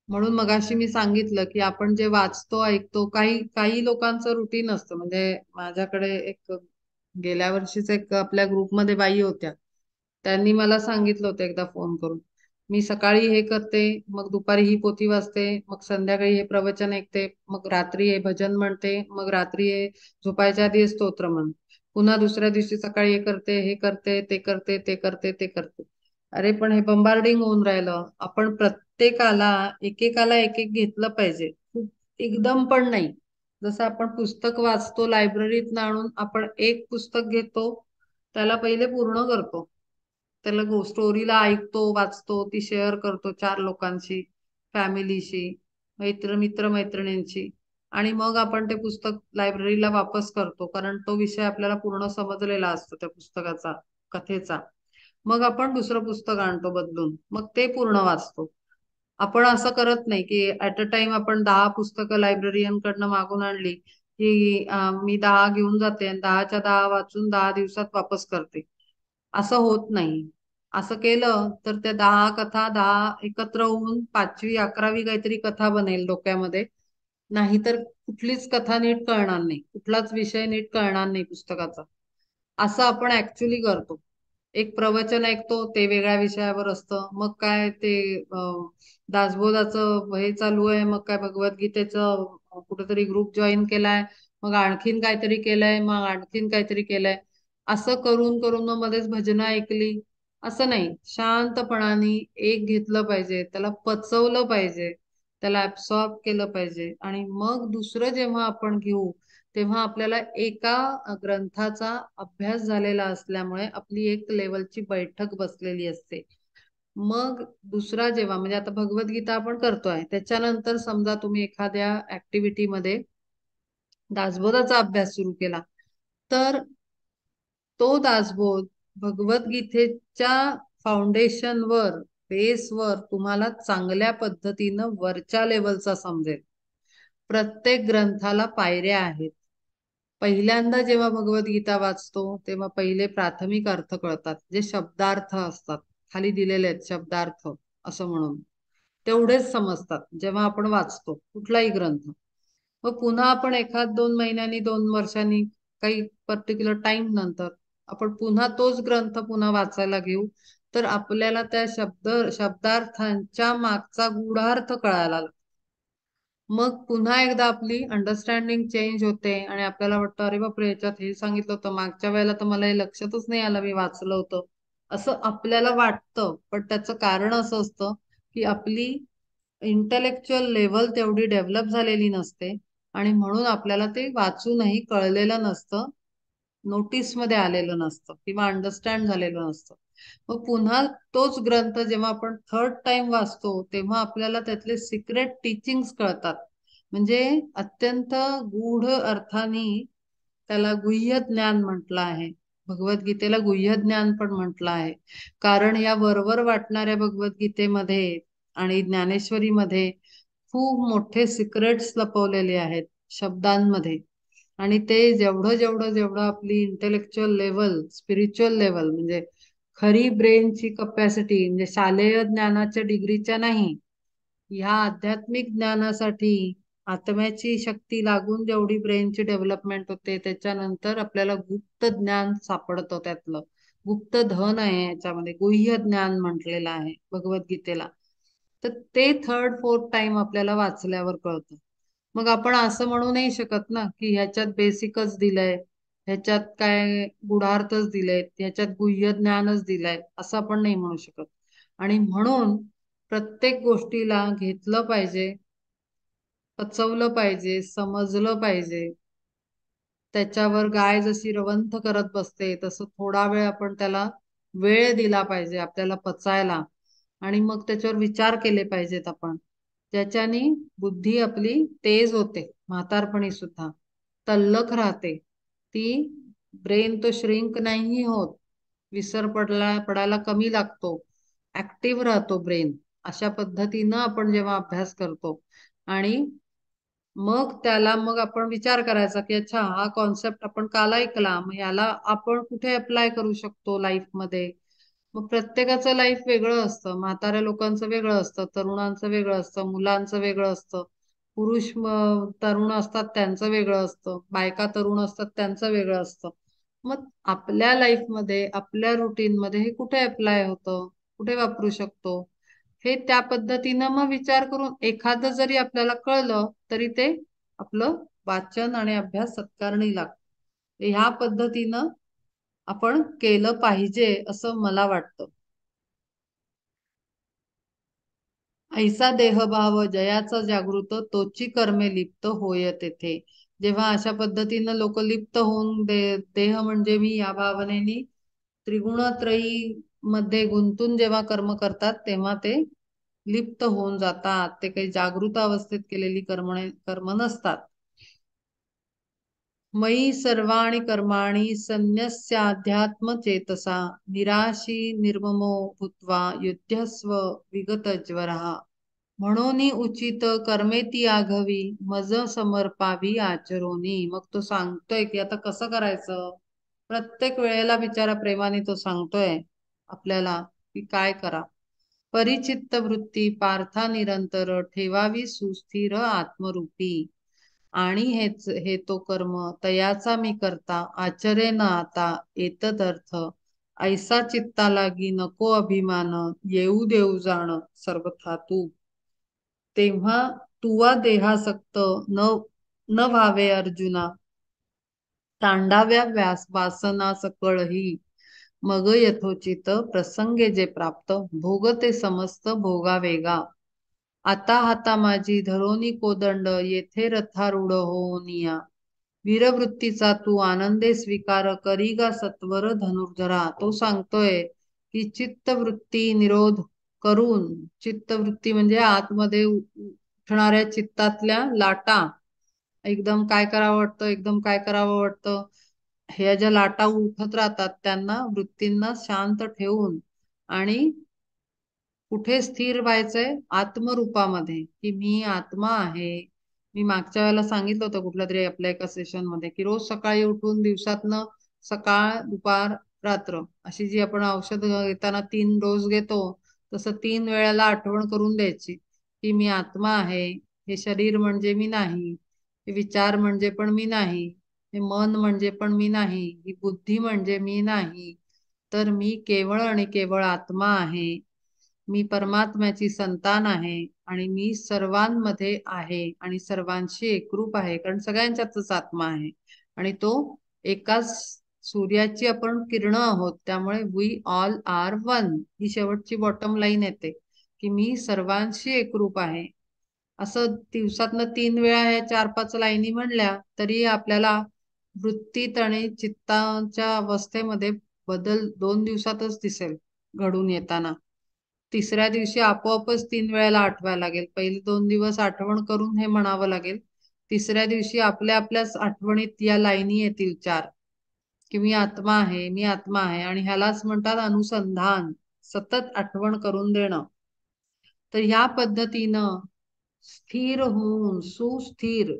म्हणून मगाशी मी सांगितलं की आपण जे वाचतो ऐकतो, काही काही लोकांचं रुटीन असतं. म्हणजे माझ्याकडे एक गेल्या वर्षीच एक आपल्या ग्रुपमध्ये बाई होत्या. त्यांनी मला सांगितलं होतं एकदा फोन करून, मी सकाळी हे करते, मग दुपारी ही पोथी वाचते, मग संध्याकाळी हे प्रवचन ऐकते, मग रात्री हे भजन म्हणते, मग रात्री हे झोपायच्या आधी हे स्तोत्र म्हण, पुन्हा दुसऱ्या दिवशी सकाळी हे करते, हे करते, ते करते, ते करते, ते करते. अरे पण हे बंबार्डिंग होऊन राहिलं. आपण प्रत्येकाला एकेकाला एक एक घेतलं पाहिजे. खूप एकदम पण नाही. जसं आपण पुस्तक वाचतो लायब्ररीत आणून, आपण एक पुस्तक घेतो, त्याला पहिले पूर्ण करतो, त्याला स्टोरीला ऐकतो, वाचतो, ती शेअर करतो 4 लोकांशी, फॅमिलीशी, मित्र मैत्रिणींशी, आणि मग आपण ते पुस्तक लायब्ररीला वापस करतो, कारण तो विषय आपल्याला पूर्ण समजलेला असतो त्या पुस्तकाचा, कथेचा. मग आपण दुसरं पुस्तक आणतो बदलून, मग ते पूर्ण वाचतो. आपण असं करत नाही की ऍट अ टाइम आपण 10 पुस्तकं लायब्ररीयनकडनं मागून आणली की मी 10 घेऊन जाते आणि 10च्या 10 वाचून 10 दिवसात वापस करते. असं होत नाही. असं केलं तर त्या 10 कथा 10 एकत्र होऊन 5वी 11वी काहीतरी कथा बनेल डोक्यामध्ये. नाहीतर कुठलीच कथा नीट कळणार नाही, कुठलाच विषय नीट कळणार नाही पुस्तकाचा. असं आपण ऍक्च्युली करतो. एक प्रवचन ऐकतो, ते वेगळ्या विषयावर असतं, मग काय ते दासबोधाचं हे चालू आहे, मग काय भगवद्गीतेचं कुठेतरी ग्रुप जॉईन केलाय, मग आणखीन काहीतरी केलंय, मग आणखीन काहीतरी केलंय. असं करून करून मग मध्येच भजनं ऐकली. असं नाही, शांतपणाने एक घेतलं पाहिजे, त्याला पचवलं पाहिजे, त्याला ऍब्सॉर्ब केलं पाहिजे, आणि मग दुसरं जेव्हा आपण घेऊ तेव्हा आपल्याला एका ग्रंथाचा अभ्यास झालेला असल्यामुळे आपली एक लेवलची बैठक बसलेली असते. मग दुसरा जेव्हा म्हणजे आता भगवद्गीता आपण करतोय त्याच्यानंतर समजा तुम्ही एखाद्या ऍक्टिव्हिटीमध्ये दासबोधाचा अभ्यास सुरू केला, तर तो दासबोध भगवद्गीतेच्या फाउंडेशनवर बेसवर तुम्हाला चांगल्या पद्धतीनं वरच्या लेवलचा समजेल. प्रत्येक ग्रंथाला पायऱ्या आहेत. पहिल्यांदा जेव्हा भगवद्गीता वाचतो तेव्हा पहिले प्राथमिक अर्थ कळतात, जे शब्दार्थ असतात, खाली दिलेले आहेत शब्दार्थ असं म्हणून, तेवढेच समजतात जेव्हा आपण वाचतो कुठलाही ग्रंथ. मग पुन्हा आपण एखाद 2 महिन्यांनी 2 वर्षांनी काही पर्टिक्युलर टाइम नंतर आपण पुन्हा तोच ग्रंथ पुन्हा वाचायला घेऊ, तर आपल्याला त्या शब्दार्थांच्या मागचा गूढार्थ कळायला लागतो. मग पुन्हा एकदा आपली अंडरस्टँडिंग चेंज होते आणि आपल्याला वाटतं अरे बापरे, याच्यात हे सांगितलं होतं, मागच्या वेळेला तर मला हे लक्षातच नाही आलं, मी वाचलं होतं, असं आपल्याला वाटतं. पण त्याचं कारण असं असतं की आपली इंटेलेक्च्युअल लेवल तेवढी डेव्हलप झालेली नसते आणि म्हणून आपल्याला ते वाचूनही कळलेलं नसतं, नोटीस मध्ये आलेलं नसतं किंवा अंडरस्टँड झालेलं नसतं. मग पुन्हा तोच ग्रंथ जेव्हा आपण थर्ड टाइम वाचतो तेव्हा आपल्याला त्यातले सिक्रेट टीचिंग्स कळतात. म्हणजे अत्यंत गूढ अर्थाने त्याला गुह्य ज्ञान म्हटलं आहे. भगवद्गीतेला गुह्य ज्ञान पण म्हटलं आहे. कारण या वरवर वाटणाऱ्या भगवद्गीतेमध्ये आणि ज्ञानेश्वरीमध्ये खूप मोठे सिक्रेट्स लपवलेले आहेत शब्दांमध्ये. आणि ते जेवढं जेवढं जेवढं आपली इंटेलेक्च्युअल लेवल, स्पिरिच्युअल लेवल म्हणजे खरी ब्रेनची कपॅसिटी, म्हणजे शालेय ज्ञानाच्या डिग्रीच्या नाही, ह्या आध्यात्मिक ज्ञानासाठी आत्म्याची शक्ती लागून जेवढी ब्रेनची डेव्हलपमेंट होते, त्याच्यानंतर आपल्याला गुप्त ज्ञान सापडतं त्यातलं. गुप्त धन आहे याच्यामध्ये, गुह्य ज्ञान म्हटलेलं आहे भगवद्गीतेला. तर ते थर्ड फोर्थ टाइम आपल्याला वाचल्यावर कळतं. मग आपण असं म्हणू नाही शकत ना की ह्याच्यात बेसिकच दिलंय, ह्याच्यात काय गुढार्थच दिलेत, ह्याच्यात गुह्य ज्ञानच दिलंय, असं आपण नाही म्हणू शकत. आणि म्हणून प्रत्येक गोष्टीला घेतलं पाहिजे, पचवलं पाहिजे, समजलं पाहिजे. त्याच्यावर गाय जशी रवंथ करत बसते तसं थोडा वेळ आपण त्याला वेळ दिला पाहिजे आपल्याला पचायला. आणि मग त्याच्यावर विचार केले पाहिजेत आपण, ज्याच्याने बुद्धी आपली तेज होते, म्हातारपणी सुद्धा तल्लख राहते ती. ब्रेन तो श्रिंक नाही होत, विसर पडायला कमी लागतो, ऍक्टिव्ह राहतो ब्रेन. अशा पद्धतीनं आपण जेव्हा अभ्यास करतो आणि मग आपण विचार करायचा की अच्छा, हा कॉन्सेप्ट आपण काल ऐकला, मग याला आपण कुठे अप्लाय करू शकतो लाईफ मध्ये. मग प्रत्येकाचं लाईफ वेगळं असतं, म्हाताऱ्या लोकांचं वेगळं असतं, तरुणांचं वेगळं असतं, मुलांचं वेगळं असतं, पुरुष तरुण असतात त्यांचं वेगळं असतं, बायका तरुण असतात त्यांचं वेगळं असतं. मग आपल्या लाईफ मध्ये, आपल्या रुटीन मध्ये हे कुठे अप्लाय होतं, कुठे वापरू शकतो, हे त्या पद्धतीनं मग विचार करून एखादं जरी आपल्याला कळलं तरी ते आपलं वाचन आणि अभ्यास सत्कारणी लागतं. ह्या पद्धतीनं आपण केलं पाहिजे असं मला वाटतं. ऐसा देहभाव जयाचा जागृत, तोची कर्मे लिप्त होय तेथे. जेव्हा अशा पद्धतीनं लोक लिप्त होऊन देह म्हणजे मी या भावनेनी त्रिगुणत्रयी मध्ये गुंतून जेव्हा कर्म करतात तेव्हा ते लिप्त होऊन जातात. ते काही जागृत अवस्थेत केलेली कर्म नसतात. मयी सर्वाणि कर्माणि संन्यस्याध्यात्म चेतसा, निराशी निर्ममो भूत्वा युध्यस्व विगत ज्वरः. म्हणून उचित कर्मेती आघवी, मज समर्पावी आचरोनी. मग तो सांगतोय की आता कसं करायचं. प्रत्येक वेळेला बिचारा प्रेमाने तो सांगतोय आपल्याला की काय करा. परिचित्त वृत्ती पार्था निरंतर, ठेवावी सुस्थिर आत्मरूपी. आणि हे तो कर्म तयाचा मी करता, आचरे न आता एतदर्थ. ऐसा चित्ता लागी नको अभिमान, येऊ देऊ जाण सर्वथा तू. तेव्हा तुवा देहासक्त न न व्हावे अर्जुना, तांडाव्या वासना सकळही. मग यथोचित प्रसंगे जे प्राप्त, भोगते समस्त भोगा वेगा. आता हाता माझी धरोनी कोदंड, येथे रथारूढ होऊनिया. वीरवृत्तीचा तू आनंदे स्वीकार, करी गा सत्वर धनुर्धरा. तो सांगतोय की चित्तवृत्ती निरोध करून, चित्तवृत्ती म्हणजे आतमध्ये उठणाऱ्या चित्तातल्या लाटा, एकदम काय करावं वाटतं, एकदम काय करावं वाटतं, ह्या ज्या लाटा उठत राहतात त्यांना, वृत्तींना शांत ठेवून आणि कुठे स्थिर व्हायचंय, आत्मरूपामध्ये, की मी आत्मा आहे. मी मागच्या वेळेला सांगितलं होतं कुठल्या तरी आपल्या एका सेशन मध्ये, की रोज सकाळी उठून दिवसातनं सकाळ दुपार रात्र अशी जी आपण औषध घेताना 3 डोस घेतो, तसं 3 वेळेला आठवण करून द्यायची की मी आत्मा आहे. हे शरीर म्हणजे मी नाही, हे विचार म्हणजे पण मी नाही, हे मन म्हणजे पण मी नाही, ही बुद्धी म्हणजे मी नाही, तर मी केवळ आणि केवळ आत्मा आहे. मी परमात्म्याची संतान आहे आणि मी सर्वांमध्ये आहे आणि सर्वांशी एकरूप आहे, कारण सगळ्यांच्यातच आत्मा आहे आणि तो एकाच सूर्याची आपण किरण आहोत. त्यामुळे वी ऑल आर वन, ही शेवटची बॉटम लाईन येते की मी सर्वांशी एकरूप आहे. असं दिवसातनं 3 वेळा ह्या 4-5 लाईनी म्हणल्या तरी आपल्याला वृत्तीत आणि चित्ताच्या अवस्थेमध्ये बदल 2 दिवसातच दिसेल घडून येताना. तिसऱ्या दिवशी आपोआपच 3 वेळेला आठवायला लागेल. पहिले 2 दिवस आठवण करून हे म्हणावं लागेल. तिसऱ्या दिवशी आपल्या आपल्याच आठवणीत या लाईनी येतील 4, की मी आत्मा आहे, मी आत्मा आहे. आणि ह्यालाच म्हणतात अनुसंधान, सतत आठवण करून देणं. तर ह्या पद्धतीनं स्थिर होऊन सुस्थिर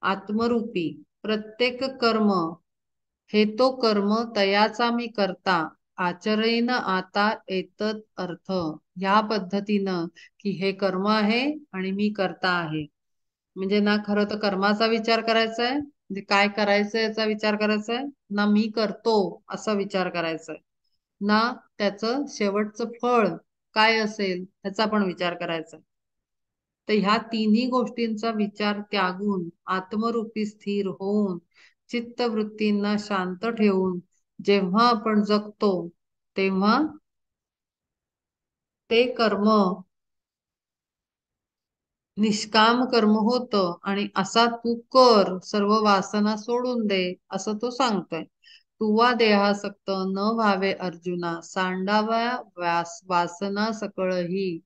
आत्मरूपी प्रत्येक कर्म, हे तो कर्म तयाचा मी करता, आचरेन आता एतत अर्थ, ह्या पद्धतीनं की हे कर्म आहे आणि मी करता आहे. म्हणजे ना खरं तर कर्माचा विचार करायचा आहे, म्हणजे काय करायचं याचा विचार करायचा आहे, ना मी करतो असा विचार करायचा आहे, ना त्याचं शेवटचं फळ काय असेल त्याचा पण विचार करायचा आहे. तर ह्या तिन्ही गोष्टींचा विचार त्यागून आत्मरूपी स्थिर होऊन चित्तवृत्तींना शांत ठेवून जेव्हा आपण जगतो, तेव्हा ते कर्म निष्काम कर्म होतं आणि असा तू कर, सर्व वासना सोडून दे, असं तो सांगतोय. तुवा देहासक्त न व्हावे अर्जुना, सांडाव्या वासना सकळही.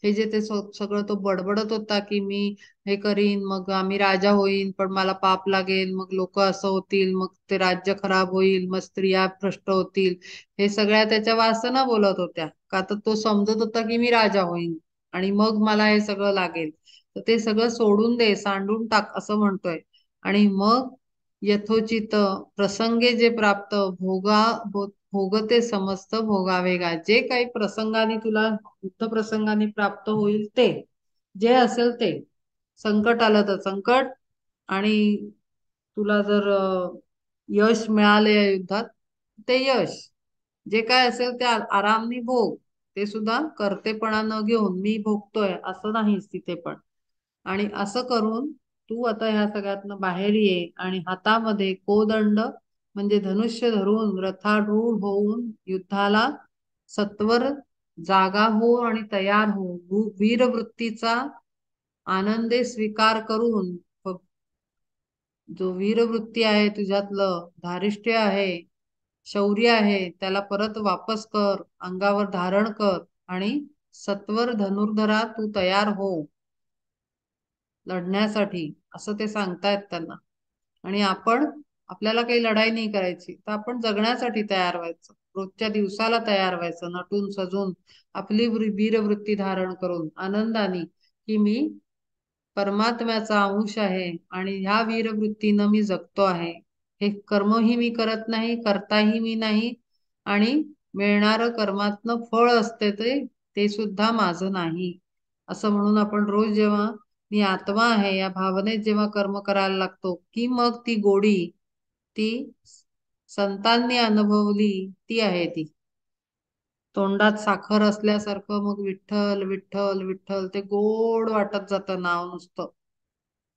हे जे ते सगळं तो बडबडत होता की मी हे करीन, मग आम्ही राजा होईन, पण मला पाप लागेल, मग लोक असं होतील, मग ते राज्य खराब होईल, मग स्त्रिया भ्रष्ट होतील, हे सगळ्या त्याच्या वासना बोलत होत्या. का तर तो समजत होता की मी राजा होईन आणि मग मला हे सगळं लागेल. तर ते सगळं सोडून दे, सांडून टाक असं म्हणतोय. आणि मग यथोचित प्रसंगे जे प्राप्त भोगते समस्त भोगावेगा, जे काही प्रसंगाने तुला युद्ध प्रसंगाने प्राप्त होईल ते जे असेल ते, संकट आलं तर संकट, आणि तुला जर यश मिळाले या युद्धात, ते यश जे काय असेल ते आरामनी भोग. ते सुद्धा करतेपणा न घेऊन मी भोगतोय असं नाहीच तिथे पण. आणि असं करून तू आता ह्या सगळ्यातनं बाहेर ये आणि हातामध्ये कोदंड म्हणजे धनुष्य धरून रथारूढ होऊन युद्धाला सत्वर जागा हो आणि तयार हो. वीरवृत्तीचा आनंदे स्वीकार करून, जो वीरवृत्ती आहे तुझ्यातलं, धारिष्ट्य आहे, शौर्य आहे, त्याला परत वापस कर, अंगावर धारण कर आणि सत्वर धनुर्धरा तू तयार हो लढण्यासाठी, असं ते सांगतायत त्यांना. आणि आपल्याला काही लढाई नाही करायची, तर आपण जगण्यासाठी तयार व्हायचं, रोजच्या दिवसाला तयार व्हायचं, नटून सजून आपली वीरवृत्ती धारण करून आनंदाने, की मी परमात्म्याचा अंश आहे आणि ह्या वीरवृत्तीनं मी जगतो आहे. हे कर्मही मी करत नाही, करताही मी नाही, आणि मिळणारं कर्मातनं फळ असते ते ते सुद्धा माझं नाही. असं म्हणून आपण रोज जेव्हा मी आत्मा आहे या भावनेत जेव्हा कर्म करायला लागतो, की मग ती गोडी, ती संतांनी अनुभवली ती आहे ती. तोंडात साखर असल्यासारखं मग विठ्ठल विठ्ठल विठ्ठल ते गोड वाटत जातं नाव नुसतं.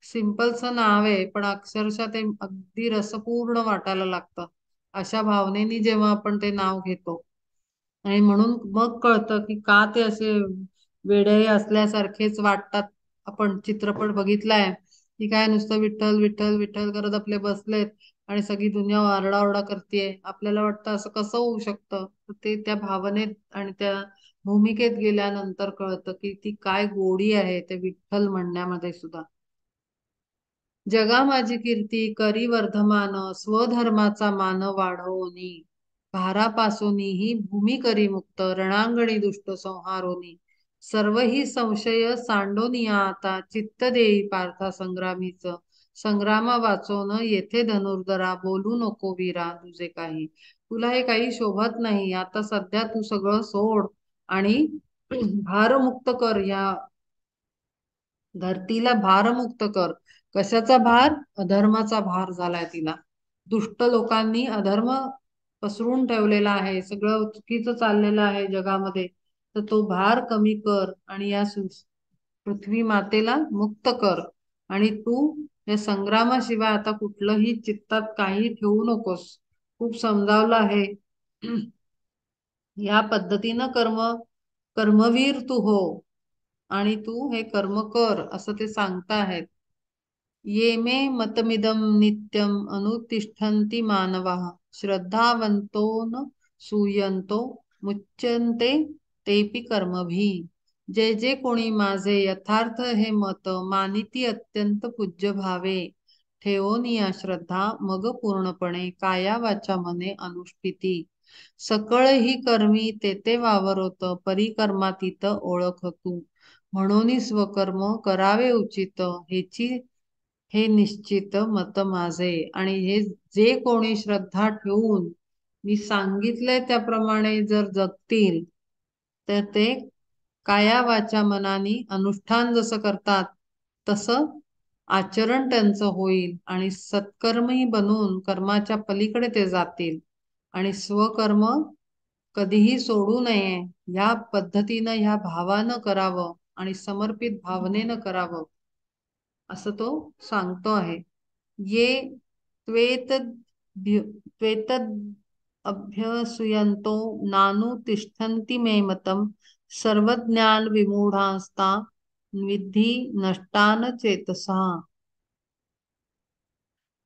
सिंपलचं नाव आहे पण अक्षरशः ते अगदी रसपूर्ण वाटायला लागतं. अशा भावनेनी जेव्हा आपण ते नाव घेतो, आणि म्हणून मग कळतं की का ते असे वेडे असल्यासारखेच वाटतात. आपण चित्रपट बघितलाय की काय नुसतं विठ्ठल विठ्ठल विठ्ठल करत आपले बसलेत आणि सगळी दुनिया आरडाओरडा करतेय, आपल्याला वाटतं असं कसं होऊ शकतं. तर ते त्या भावनेत आणि त्या भूमिकेत गेल्यानंतर कळतं की ती काय गोडी आहे ते विठ्ठल म्हणण्यामध्ये सुद्धा. जगा माझी कीर्ती करी वर्धमान, स्वधर्माचा मान वाढवोनी, भारापासूनी ही भूमी करी मुक्त, रणांगणी दुष्ट संहारोनी, सर्व ही संशय सांडोनिया आता, चित्त देई पार्था संग्रामीच, संग्रामा वाचोन येथे धनुर्धरा, बोलू नको वीरा तुझे काही. तुला हे काही शोभत नाही, आता सध्या तू सगळं सोड आणि भारमुक्त कर, या धरतीला भारमुक्त कर. कशाचा भार? अधर्माचा भार झालाय तिला. दुष्ट लोकांनी अधर्म पसरून ठेवलेला आहे, सगळं चुकीचं चाललेलं आहे जगामध्ये. तर तो भार कमी कर आणि या पृथ्वी मातेला मुक्त कर. आणि तू या संग्रामाशिवाय आता कुठलंही चित्तात काही ठेवू नकोस. खूप समजावलं आहे. या पद्धतीनं कर्मवीर तू हो आणि तू हे कर्म कर असं ते सांगताहेत. ये मे मतमिदं नित्यम अनुतिष्ठन्ति मानवाः, श्रद्धावन्तो न सूयन्तो मुच्यन्ते तेपि कर्मभिः. जे जे कोणी माझे यथार्थ हे मत मानिती अत्यंत पूज्य भावे, ठेवोनिया श्रद्धा मग पूर्णपणे काया वाचा मने अनुष्ठिती, सकळ ही कर्मी तेथे वावरत परिकर्मातीत ओळख तू, म्हणून स्वकर्म करावे उचित, हे निश्चित मत माझे. आणि हे जे कोणी श्रद्धा ठेवून मी सांगितलंय त्याप्रमाणे जर जगतील तर ते काया वाचा मनानी अनुष्ठान जसं करतात तसं आचरण त्यांचं होईल आणि सत्कर्मी बनून कर्माच्या पलीकडे ते जातील. आणि स्वकर्म कधीही सोडू नये, ह्या पद्धतीनं ह्या भावानं करावं आणि समर्पित भावनेनं करावं असं तो सांगतो आहे. ये त्वेत त्वेत अभ्यसूयन्तो नानु तिष्ठन्ति मे मतम, सर्वज्ञान विमूढांस्ता विद्धि नष्टान चेतसा.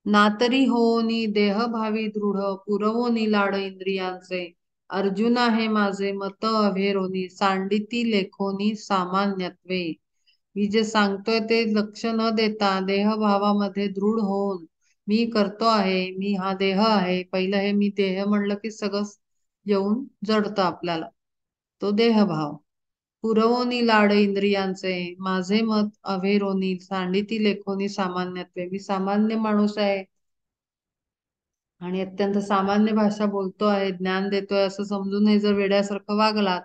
नातरी होनी देहभावी दृढ, पुरवोनी लाड इंद्रियांचे, अर्जुना हे माझे मत अभेरोनी, सांडिती लेखोनी सामान्यत्वे. मी जे सांगतोय ते लक्ष न देता देहभावामध्ये दृढ होऊन मी करतो आहे, मी हा देह आहे. पहिलं हे मी देह म्हणलं की सगळं येऊन जडतं आपल्याला, तो देहभाव. पुरवोनी लाड इंद्रियांचे, माझे मत अभेरोनी, सांडिती लेखोनी सामान्यत्वे. मी सामान्य माणूस आहे आणि अत्यंत सामान्य भाषा बोलतो आहे, ज्ञान देतोय असं समजून हे जर वेड्यासारखं वागलात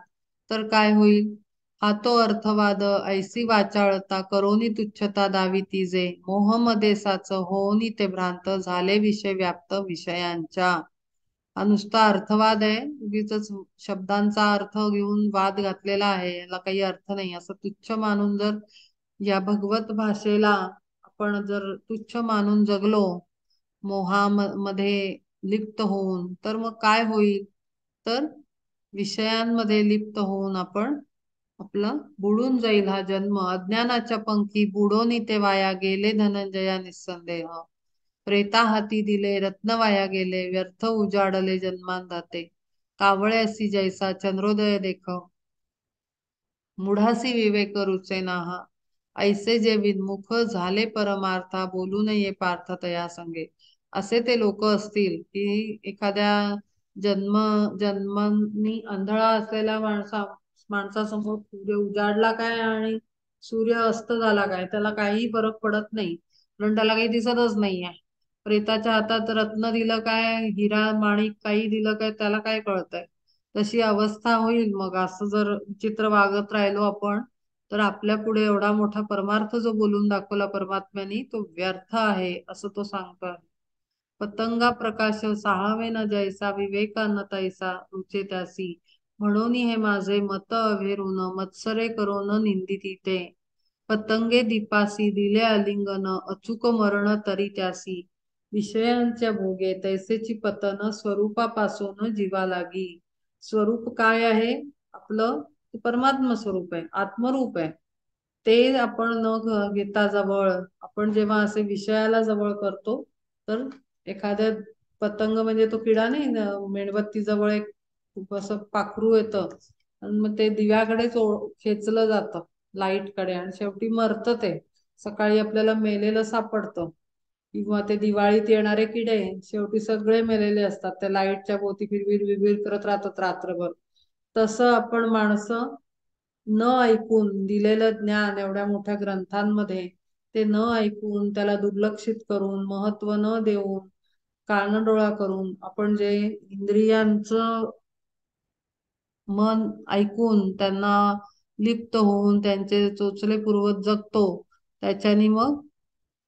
तर काय होईल? हा तो अर्थवाद ऐसी वाचाळता करोनी तुच्छता दाविती जे, मोहमध्ये साच होनी ते भ्रांत, झाले विषय व्याप्त विषयांच्या. हा नुसता अर्थवाद आहे, उगीच शब्दांचा अर्थ घेऊन वाद घातलेला आहे, याला काही अर्थ नाही असं तुच्छ मानून जर या भगवत भाषेला आपण जर तुच्छ मानून जगलो मोहामध्ये लिप्त होऊन, तर मग काय होईल? तर विषयांमध्ये लिप्त होऊन आपण आपलं बुडून जाईल हा जन्म. अज्ञानाच्या पंखी बुडोनी ते वाया गेले धनंजया निस्संदेह, प्रेता हाती दिले रत्न वाया गेले, व्यर्थ उजाडले जन्मांदाते, कावळ्यासी जैसा चंद्रोदय देख, मुढासी विवेक रुचे नाहा, ऐसे जे विनमुख झाले परमार्था, बोलू नये पार्थ तया संगे. असे ते लोक असतील की एखाद्या जन्म जन्मानी आंधळा असलेल्या माणसासमोर सूर्य उजाडला काय आणि सूर्य अस्त झाला काय त्याला काही फरक पडत नाही, कारण त्याला काही दिसतच नाहीये. प्रेताच्या हातात रत्न दिलं काय, हिरा माणिक काही दिलं काय, त्याला काय कळतंय? तशी अवस्था होईल मग. असं जर विचित्र वागत राहिलो आपण तर आपल्या पुढे एवढा मोठा परमार्थ जो बोलून दाखवला परमात्म्यानी तो व्यर्थ आहे असं तो सांगतोय. पतंगा प्रकाश सहावे न जैसा, विवेका न तैसा रुचे त्यासी, म्हणून हे माझे मत अभेरून, मत्सरे करो न निंदिती ते, पतंगे दीपासी दिले आलिंगन, अचूक मरण तरी त्यासी, विषयांच्या भोगे तैसेची पतन, स्वरूपापासून जीवा लागी. स्वरूप काय आहे आपलं? परमात्मा स्वरूप आहे, आत्मरूप आहे. ते आपण न घेता जवळ आपण जेव्हा असे विषयाला जवळ करतो तर एखाद्या पतंग म्हणजे तो किडा नाही, मेणबत्ती जवळ एक असं पाखरू येतं आणि मग ते दिव्याकडेच खेचलं जातं, लाईटकडे, आणि शेवटी मरतं ते. सकाळी आपल्याला मेलेलं सापडतं. किंवा ते दिवाळीत येणारे किडे शेवटी सगळे मेलेले असतात, त्या लाईटच्या भोवती बिरबिर बिरबिर करत राहतात रात्रभर. तसं आपण माणसं न ऐकून दिलेलं ज्ञान एवढ्या मोठ्या ग्रंथांमध्ये, ते न ऐकून त्याला दुर्लक्षित करून, महत्व न देऊन, कानडोळा करून आपण जे इंद्रियांचं मन ऐकून त्यांना लिप्त होऊन त्यांचे चोचले पुरवत जगतो, त्याच्यानी मग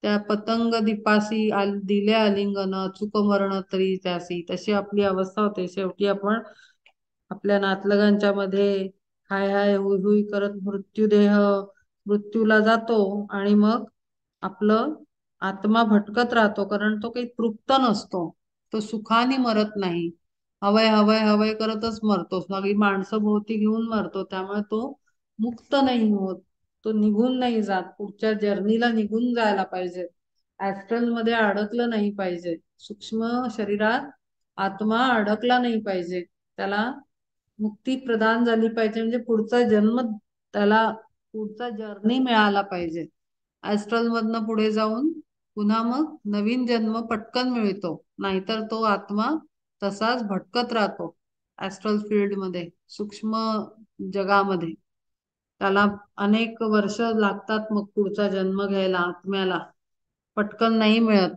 त्या पतंग दिपासी दिले आलिंगन चुक मरण तरी त्यासी, तशी आपली अवस्था होते. शेवटी आपण आपल्या नातलगांच्या मध्ये हाय हाय हुई हुई करत मृत्यूला जातो. आणि मग आपलं आत्मा भटकत राहतो, कारण तो काही तृप्त नसतो. तो सुखाने मरत नाही, हवय हवय हवय करतच मरतो. सगळी माणसं भोवती घेऊन मरतो, त्यामुळे तो मुक्त नाही होत. तो निघून नाही जात, पुढच्या जर्नीला निघून जायला पाहिजे. ऍस्ट्रल मध्ये अडकलं नाही पाहिजे, सूक्ष्म शरीरात आत्मा अडकला नाही पाहिजे. त्याला मुक्ती प्रदान झाली पाहिजे, म्हणजे पुढचा जन्म, त्याला पुढचा जर्नी मिळाला पाहिजे. ऍस्ट्रल मधनं पुढे जाऊन पुन्हा मग नवीन जन्म पटकन मिळतो, नाहीतर तो आत्मा तसाच भटकत राहतो ऍस्ट्रल फील्ड मध्ये, सूक्ष्म जगामध्ये. त्याला अनेक वर्ष लागतात मग पुढचा जन्म घ्यायला आत्म्याला, पटकन नाही मिळत.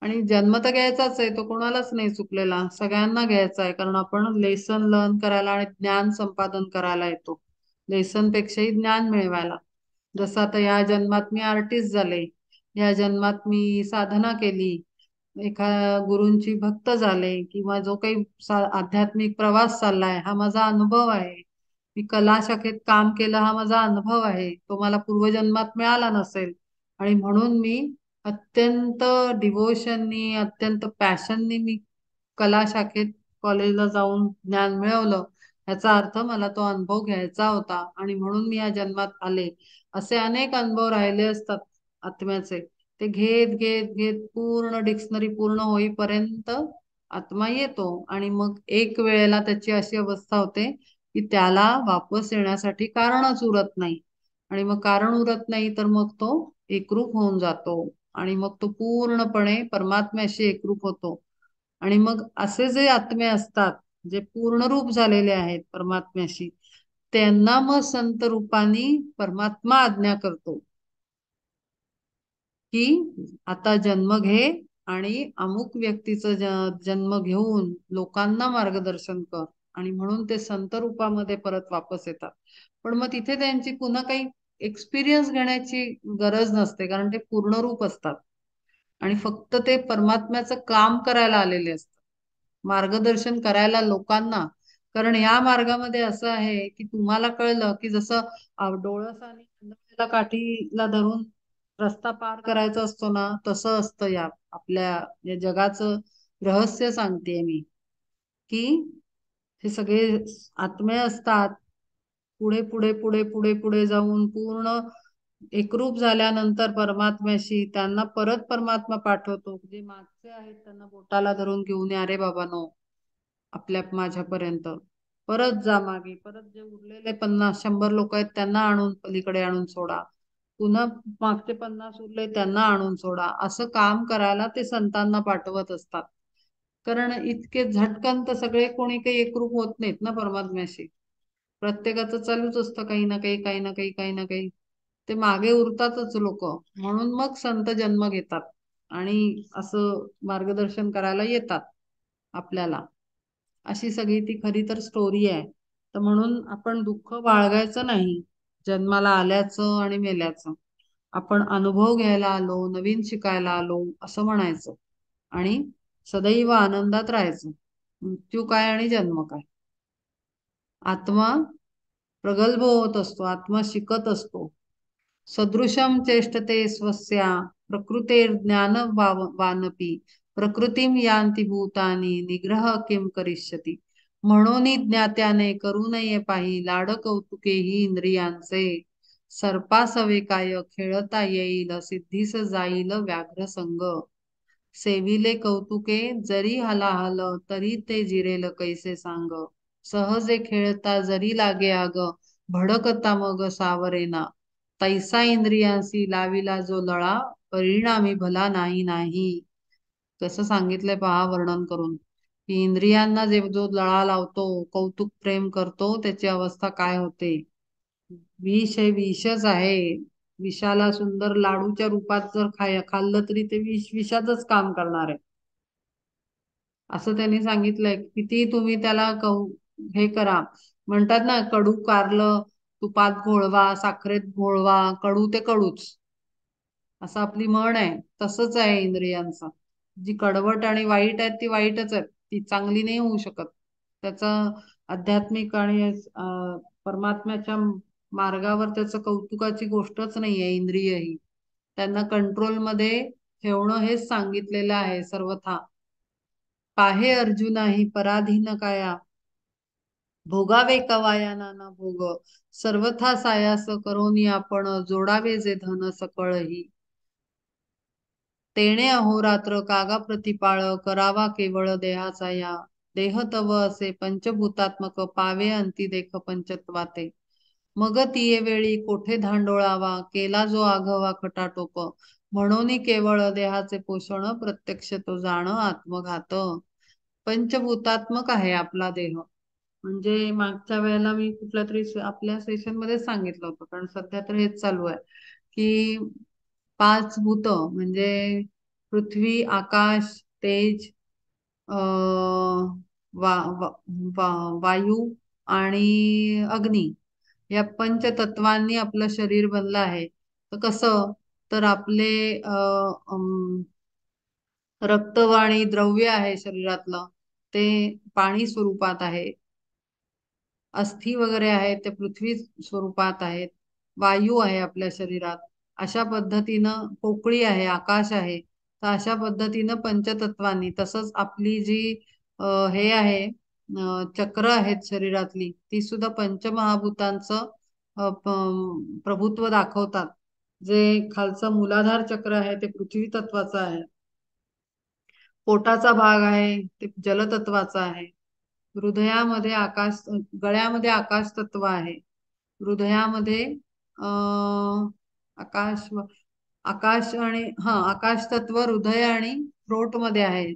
आणि जन्म तर घ्यायचाच आहे, तो कोणालाच नाही चुकलेला, सगळ्यांना घ्यायचा आहे, कारण आपण लेसन लर्न करायला आणि ज्ञान संपादन करायला येतो, लेसन पेक्षाही ज्ञान मिळवायला. जसं आता या जन्मात मी आर्टिस्ट झाले, या जन्मात मी साधना केली, एका गुरूंची भक्त झाले, किंवा जो काही आध्यात्मिक प्रवास चाललाय हा माझा अनुभव आहे. मी कला शाखेत काम केलं हा माझा अनुभव आहे, तो मला पूर्वजन्मात मिळाला नसेल. आणि म्हणून मी अत्यंत डिवोशननी, अत्यंत पॅशननी मी कला शाखेत कॉलेजला जाऊन ज्ञान मिळवलं. याचा अर्थ मला तो अनुभव घ्यायचा होता, आणि म्हणून मी या जन्मात आले. असे अनेक अनुभव राहिले असतात आत्म्याचे, ते घेत घेत घेत पूर्ण डिक्शनरी पूर्ण होईपर्यंत आत्मा येतो. आणि मग एक वेळेला त्याची अशी अवस्था होते की त्याला वापस येण्यासाठी कारणच उरत नाही. आणि मग कारण उरत नाही तर मग तो एकरूप होऊन जातो, आणि मग तो पूर्णपणे परमात्म्याशी एकरूप होतो. आणि मग असे जे आत्मे असतात, जे पूर्णरूप झालेले आहेत परमात्म्याशी, त्यांना मग संत रूपानी परमात्मा आज्ञा करतो की आता जन्म घे, आणि अमुक व्यक्तीचं जन्म घेऊन लोकांना मार्गदर्शन कर. आणि म्हणून ते संत रूपामध्ये परत वापस येतात. पण मग तिथे त्यांची पुन्हा काही एक्सपिरियन्स घेण्याची गरज नसते, कारण ते पूर्ण रूप असतात, आणि फक्त ते परमात्म्याचं काम करायला आलेले असतात, मार्गदर्शन करायला लोकांना. कारण या मार्गामध्ये असं आहे की तुम्हाला कळलं की जसं डोळस आणि अंधळ्याला काठीला धरून रस्ता पार करायचा असतो ना, तसं असतं आपल्या या जगाचं रहस्य सांगते मी, की हे सगळे आत्मे असतात. पुढे पुढे पुढे पुढे पुढे जाऊन पूर्ण एकरूप झाल्यानंतर परमात्म्याशी त्यांना परत परमात्मा पाठवतो. जे मागचे आहेत त्यांना बोटाला धरून घेऊन या रे बाबांनो आपल्या माझ्यापर्यंत, परत जा मागे, परत जे उरलेले 50-100 लोक आहेत त्यांना आणून पलीकडे आणून सोडा, पुन्हा मागचे 50 उरले त्यांना आणून सोडा. असं काम करायला ते संतांना पाठवत असतात. कारण इतके झटकन तर सगळे कोणी काही एकरूप होत नाहीत ना परमात्म्याशी, प्रत्येकाचं चालूच असतं काही ना काही, काही ना काही, काही ना काही. ते मागे उरतातच लोक, म्हणून मग संत जन्म घेतात आणि असं मार्गदर्शन करायला येतात आपल्याला. अशी सगळी ती खरी तर स्टोरी आहे. तर म्हणून आपण दुःख बाळगायचं नाही जन्माला आल्याचं आणि मेल्याचं. आपण अनुभव घ्यायला आलो, नवीन शिकायला आलो असं म्हणायचं, आणि सदैव आनंदात राहायचं. मृत्यू काय आणि जन्म काय, आत्मा प्रगल्भ होत असतो, आत्मा शिकत असतो. सदृशम चेष्टते स्वस्या प्रकृतेर्ज्ञान वानपी प्रकृतीम यान्ति भूतानी निग्रह किम करिष्यती. म्हणून ज्ञात्याने करू नये पाही लाड कौतुकेही इंद्रियांचे. सर्पासवे काय खेळता येईल सिद्धीस जाईल व्याघ्र संग. सेविले कौतुके जरी हलाहल तरी ते जिरेल कैसे सांग. सहजे खेळता जरी लागे आग, भडकता मग सावरेना. तैसा इंद्रियांसी लाविला जो लळा, परिणामी भला नाही नाही. कसं सांगितलंय पहा वर्णन करून, की इंद्रियांना जे जो लळा लावतो, कौतुक प्रेम करतो, त्याची अवस्था काय होते. विष हे विषच आहे. विषाला सुंदर लाडूच्या रूपात जर खाल्लं तरी ते विषाचंच काम करणार आहे, असं त्यांनी सांगितलंय. किती तुम्ही त्याला हे करा, म्हणतात ना, कडू कारलं तुपात घोळवा, साखरेत घोळवा, कडू ते कडूच, असं आपली म्हण आहे. तसंच आहे इंद्रियांचा. जी कडवट आणि वाईट आहेत ती वाईटच आहेत, ती चांगली नाही होऊ शकत. त्याचा आध्यात्मिक आणि परमात्म्याच्या मार्गावर त्याचं कौतुकाची गोष्टच नाहीये. इंद्रिय ही त्यांना कंट्रोलमध्ये ठेवणं हेच सांगितलेलं आहे सर्वथा. पाहे अर्जुना ही पराधीन काया, भोगावे कवाया नाना भोग, सर्वथा सायास करोनी आपण, जोडावे जे धन सकळही. तेणे अहोरात्र कागा प्रतिपाळ, करावा केवळ देहाचा या. देह तव असे पंचभूतात्मक, पावे अंती देख पंचत्वाते. मग तिये वेळी कोठे धांडोळावा, केला जो आघवा खटाटोप. म्हणून केवळ देहाचे पोषण, प्रत्यक्ष तो जाण आत्मघात. पंचभूतात्मक आहे आपला देह. म्हणजे मागच्या वेळेला मी कुठल्या तरी आपल्या सेशन मध्ये सांगितलं होतं, कारण सध्या तर हेच चालू आहे, की पाच भूत म्हणजे पृथ्वी, आकाश, तेज, वा, वा, वायू आणि अग्नी, या पंचतत्वांनी आपलं शरीर बनलं आहे. तर कसं, तर आपले रक्तवाणी द्रव्य आहे शरीरातलं, ते पाणी स्वरूपात आहे. अस्थि वगैरे आहेत ते पृथ्वी स्वरूपात आहेत. वायू आहे आपल्या शरीरात. अशा पद्धतीनं पोकळी आहे, आकाश आहे. तर अशा पद्धतीनं पंचतत्वांनी, तसंच आपली जी हे आहे, चक्र आहेत शरीरातली, ती सुद्धा पंचमहाभूतांचं प्रभुत्व दाखवतात. जे खालचं मूलाधार चक्र आहे ते पृथ्वी तत्वाचं आहे. पोटाचा भाग आहे ते जलतत्वाचा आहे. हृदयामध्ये आकाश, गळ्यामध्ये आकाश तत्व आहे. हृदयामध्ये आकाश, आकाश आणि आकाश तत्व हृदय आणि थ्रोट मध्ये आहे.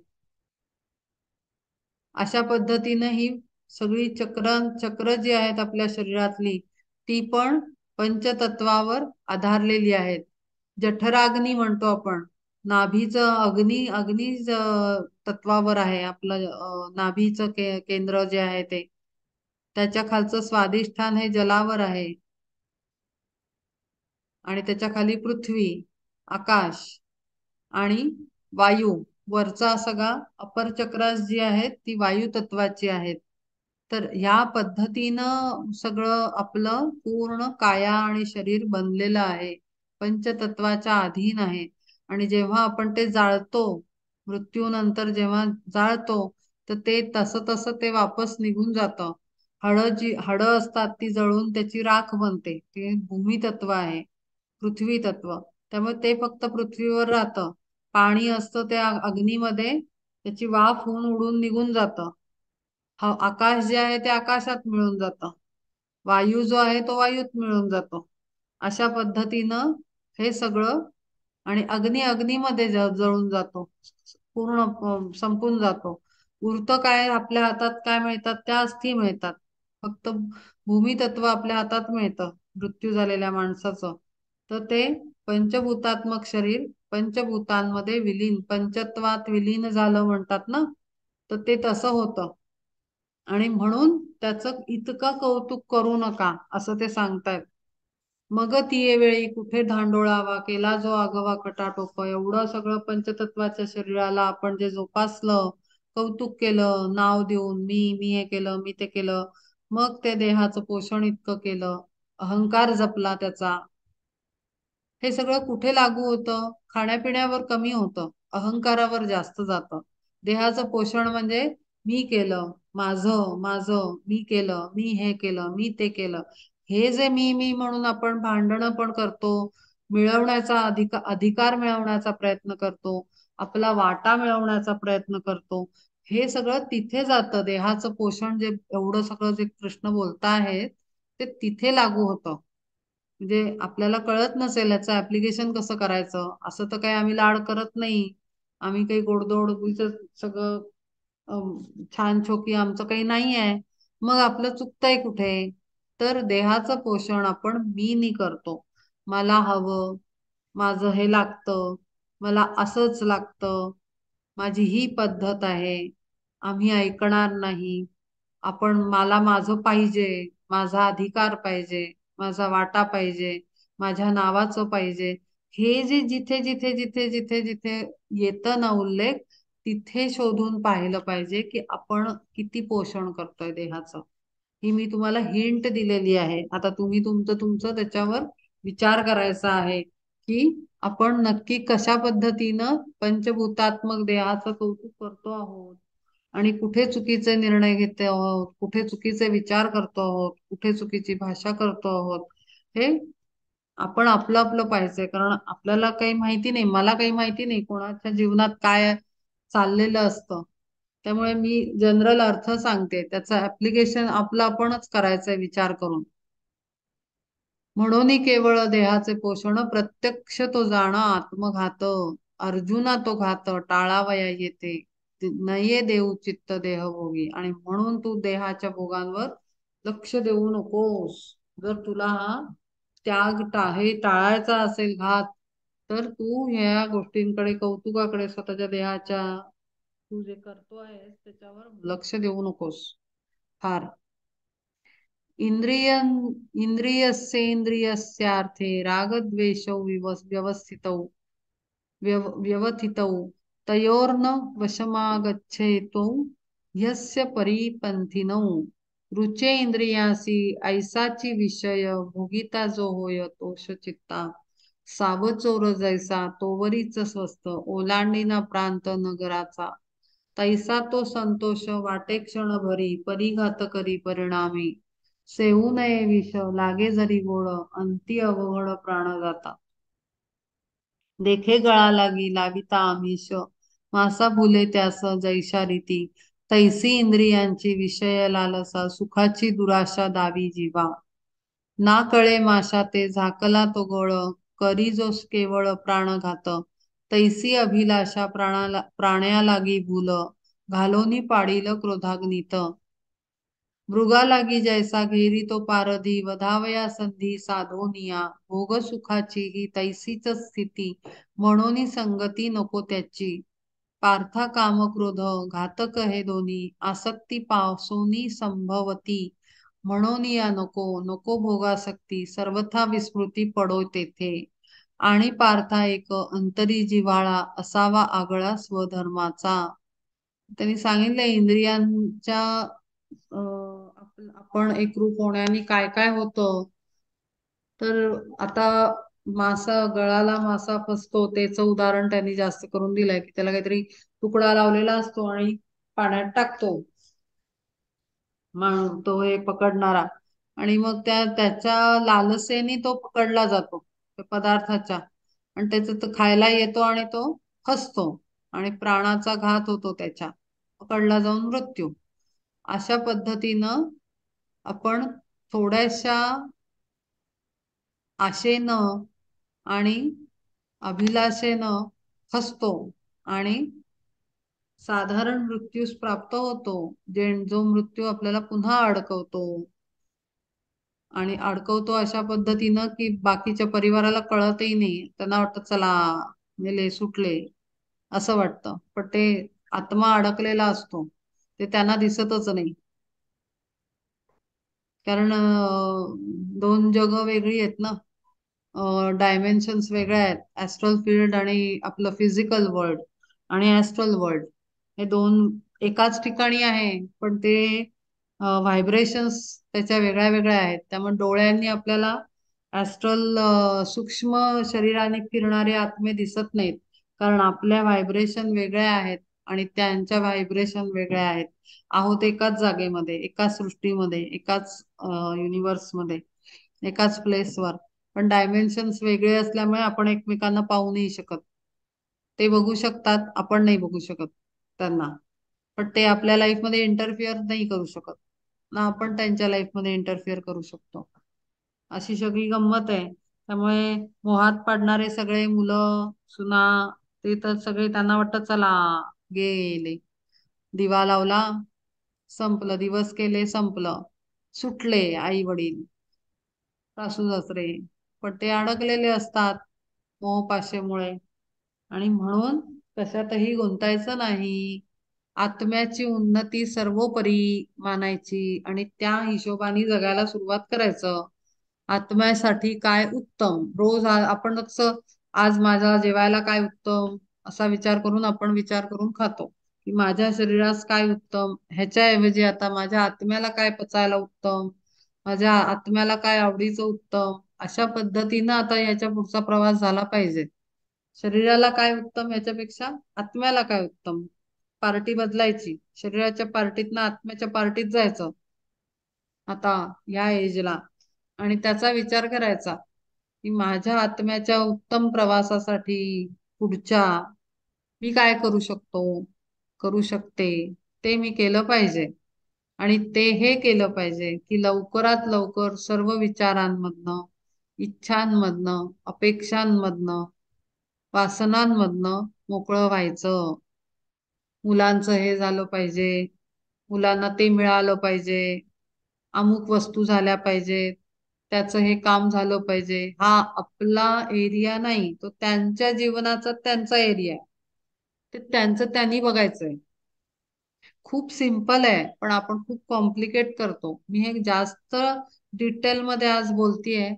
अशा पद्धतीनं ही सगळी चक्र जी आहेत आपल्या शरीरातली, ती पण पंचतत्वावर आधारलेली आहेत. जठराग्नी म्हणतो आपण, नाभीचं अग्नी तत्वावर आहे आपलं. नाभीचं केंद्र जे आहे ते, त्याच्या खालचं स्वादिष्ठान हे जलावर आहे, आणि त्याच्या खाली पृथ्वी, आकाश आणि वायू. वरचा सगळा अपर चक्रास जी आहेत ती वायू तत्वाची आहेत. तर ह्या पद्धतीनं सगळं आपलं पूर्ण काया आणि शरीर बनलेलं आहे, पंचतत्वाच्या अधीन आहे. आणि जेव्हा आपण ते जाळतो, मृत्यूनंतर जेव्हा जाळतो, तर ते तसं तसं ते वापस निघून जातं. हाडं असतात ती जळून त्याची राख बनते, ते भूमी तत्व आहे, पृथ्वी तत्व. त्यामुळे ते फक्त पृथ्वीवर राहतं. पाणी असतं त्या अग्नीमध्ये, त्याची वाफ होऊन उडून निघून जातं. आकाश जे आहे ते आकाशात मिळून जातं. वायू जो आहे तो वायूत मिळून जातो. अशा पद्धतीनं हे सगळं. आणि अग्नीमध्ये जळून जातो, पूर्ण संपून जातो. उरतं काय, आपल्या हातात काय मिळतात, त्या अस्थी मिळतात. फक्त भूमी तत्व आपल्या हातात मिळतं मृत्यू झालेल्या माणसाचं. तर ते पंचभूतात्मक शरीर पंचभूतांमध्ये विलीन, पंचत्वात विलीन झालं म्हणतात ना, तर ते तसं होतं. आणि म्हणून त्याचं इतकं कौतुक करू नका, असं ते सांगतायत. मग तिये वेळी कुठे धांडोळावा, केला जो आगवा खटाटोप. एवढं सगळं पंचतत्वाच्या शरीराला आपण जे जोपासलं, कौतुक केलं नाव देऊन, मी मी हे केलं, मी ते केलं, मग ते देहाचं पोषण इतकं केलं, अहंकार जपला त्याचा, हे सगळं कुठे लागू होतं. खाण्यापिण्यावर कमी होतं, अहंकारावर जास्त जातं. देहाचं पोषण म्हणजे मी केलं, माझं माझं, मी केलं, मी हे केलं, मी ते केलं, हे जे मी मी म्हणून आपण भांडणं पण करतो, मिळवण्याचा अधिकार मिळवण्याचा प्रयत्न करतो, आपला वाटा मिळवण्याचा प्रयत्न करतो. हे सगळं तिथे जातं. देहाचं पोषण जे एवढं सगळं जे कृष्ण बोलताहेत ते तिथे लागू होतं. म्हणजे आपल्याला कळत नसेल याचं ऍप्लिकेशन कसं करायचं, असं तर काही आम्ही लाड करत नाही. आम्ही काही गोडधोड सगळं छान छोकी आमचं काही नाही आहे. मग आपलं चुकतंय कुठे? तर देहाचं पोषण आपण मीनी करतो. मला हवं, माझं हे लागतं, मला असंच लागतं, माझी ही पद्धत आहे, आम्ही ऐकणार नाही, आपण मला माझं पाहिजे, माझा अधिकार पाहिजे, माझा वाटा पाहिजे, माझ्या नावाचं पाहिजे. हे जे जिथे जिथे जिथे जिथे जिथे येतं ना उल्लेख, तिथे शोधून पाहिलं पाहिजे की आपण किती पोषण करतोय देहाचं. ही मी तुम्हाला हिंट दिलेली आहे. आता तुम्ही तुमचं तुमचं त्याच्यावर विचार करायचा आहे की आपण नक्की कशा पद्धतीनं पंचभूतात्मक देहाचं कौतुक करतो आहोत आणि कुठे चुकीचे निर्णय घेतो आहोत, कुठे चुकीचे विचार करतो आहोत, कुठे चुकीची भाषा करतो आहोत. हे आपण आपलं आपलं पाहिजे. कारण आपल्याला काही माहिती नाही, मला काही माहिती नाही कोणाच्या जीवनात काय चाललेलं असतं. त्यामुळे मी जनरल अर्थ सांगते, त्याचं ऍप्लिकेशन आपलं आपणच करायचंय विचार करून. म्हणून केवळ देहाचे पोषण प्रत्यक्ष तो जाणं आत्मघात. अर्जुना तो घात टाळावया येते. नये देऊ चित्त देहभोगी. आणि म्हणून तू देहाच्या भोगांवर लक्ष देऊ नकोस. जर तुला हा हे टाळायचा असेल घात, तर तू ह्या गोष्टींकडे, कौतुकाकडे, स्वतःच्या देहाच्या तू जे करतो आहेस त्याच्यावर लक्ष देऊ नकोस. फार इंद्रिय इंद्रियस्येन्द्रियस्यार्थे रागद्वेषौ व्यवस्थितौ व्यवथितौ तयोर्न वशमागच्छेतो यस्य परिपंथिनौ रुचे इंद्रियासी ऐसाची विषय भोगिता जो होय तोष चित्ता सावचोर जैसा तोवरीच स्वस्त ओलांडीना प्रांत नगराचा तैसा तो संतोष वाटे क्षण भरी परिघात करी परिणामी सेवू नये विष लागे जरी गोड अंती अवघड प्राण जाता देखे गळा लागी लाविता आमिष मासा भुले त्यास जैशा रीती तैसी इंद्रियांची विषय लालसा सुखाची दुराशा दावी जीवा ना कळे माशा ते झाकला तो गोळ करी जो केवळ प्राणघात तैसी अभिलाषा प्राण्या लागी भूल घालोनी पाडील क्रोधाग्नीत मृगा लागी जैसा घेरी तो पारधी वधावया संधी साधोनिया भोग सुखाची ही तैसीच स्थिती म्हणून संगती नको त्याची पार्था काम क्रोध घातक हे दोन्ही आसक्ती पावसोनी संभवती म्हणून या नको नको भोगासक्ती सर्वथा विस्मृती पडो तेथे आणि पार्था एक अंतरी जिव्हाळा असावा आगळा स्वधर्माचा. त्यांनी सांगितलं इंद्रियांच्या आपण एकरूप होण्याने काय काय होतं. तर आता गळाला मासा फसतो त्याचं उदाहरण त्यांनी जास्त करून दिलंय की त्याला काहीतरी तुकडा लावलेला असतो आणि पाण्यात टाकतो मग तो हे पकडणारा आणि मग त्याच्या लालसेने तो पकडला जातो त्या पदार्थाच्या आणि त्याचं तो खायला येतो आणि तो फसतो आणि प्राणाचा घात होतो त्याच्या पकडला जाऊन मृत्यू. अशा पद्धतीनं आपण थोड्याशा आशेनं आणि अभिलाषेनं फसतो आणि साधारण मृत्यूस प्राप्त होतो. जो मृत्यू आपल्याला पुन्हा अडकवतो आणि अडकवतो अशा पद्धतीनं की बाकीच्या परिवाराला कळतही नाही. त्यांना वाटतं चला मेले सुटले असं वाटतं, पण ते आत्मा अडकलेला असतो ते त्यांना दिसतच नाही. कारण दोन जग वेगळी आहेत ना, डायमेन्शन्स वेगळ्या आहेत. ऍस्ट्रल फील्ड आणि आपलं फिजिकल वर्ल्ड आणि ऍस्ट्रल वर्ल्ड हे दोन एकाच ठिकाणी आहे, पण ते व्हायब्रेशन्स त्याच्या वेगळ्या वेगळ्या आहेत. त्यामुळे डोळ्यांनी आपल्याला ऍस्ट्रल सूक्ष्म शरीराने फिरणारे आत्मे दिसत नाहीत, कारण आपल्या व्हायब्रेशन वेगळ्या आहेत आणि त्यांच्या व्हायब्रेशन वेगळ्या आहेत. आहोत एकाच जागेमध्ये, एकाच सृष्टीमध्ये, एकाच युनिव्हर्समध्ये, एकाच प्लेसवर, पण डायमेन्शन्स वेगळे असल्यामुळे आपण एकमेकांना पाहू नाही शकत. ते बघू शकतात, आपण नाही बघू शकत त्यांना. पण ते आपल्या लाईफमध्ये इंटरफिअर नाही करू शकत ना, आपण त्यांच्या लाईफमध्ये इंटरफिअर करू शकतो. अशी सगळी गंमत आहे. त्यामुळे मोहात पडणारे सगळे मुलं सुना, ते तर सगळे त्यांना वाटतं चला गेले, दिवा लावला संपलं, दिवस केले संपलं, सुटले आई वडील सासू सासरे, पण ते अडकलेले असतात मोहपाशेमुळे. आणि म्हणून कशातही गुंतायचं नाही. आत्म्याची उन्नती सर्वोपरी मानायची आणि त्या हिशोबाने जगायला सुरुवात करायचं. आत्म्यासाठी काय उत्तम, रोज आपण कसं आज माझा जेवायला काय उत्तम असा विचार करून आपण विचार करून खातो, की माझ्या शरीरास काय उत्तम, ह्याच्याऐवजी आता माझ्या आत्म्याला काय पचायला उत्तम, माझ्या आत्म्याला काय आवडीचं उत्तम, अशा पद्धतीनं आता याच्या पुढचा प्रवास झाला पाहिजे. शरीराला काय उत्तम याच्यापेक्षा आत्म्याला काय उत्तम, पार्टी बदलायची, शरीराच्या पार्टीतनं आत्म्याच्या पार्टीत जायचं आता या एजला, आणि त्याचा विचार करायचा की माझ्या आत्म्याच्या उत्तम प्रवासासाठी पुढच्या मी काय करू शकतो, करू शकते, ते मी केलं पाहिजे. आणि ते हे केलं पाहिजे की लवकरात लवकर सर्व विचारांमधनं, इच्छांमधनं, अपेक्षांमधनं, वासनांमधनं मोकळं व्हायचं. मुलांचं हे झालं पाहिजे, मुलांना ते मिळालं पाहिजे, अमुक वस्तू झाल्या पाहिजेत, त्याचं हे काम झालं पाहिजे. हा आपला एरिया नाही, तो त्यांच्या जीवनाचा त्यांचा एरिया आहे. ते त्यांचं त्यांनी बघायचंय. खूप सिंपल आहे, पण आपण खूप कॉम्प्लिकेट करतो. मी हे जास्त डिटेल मध्ये आज बोलतीये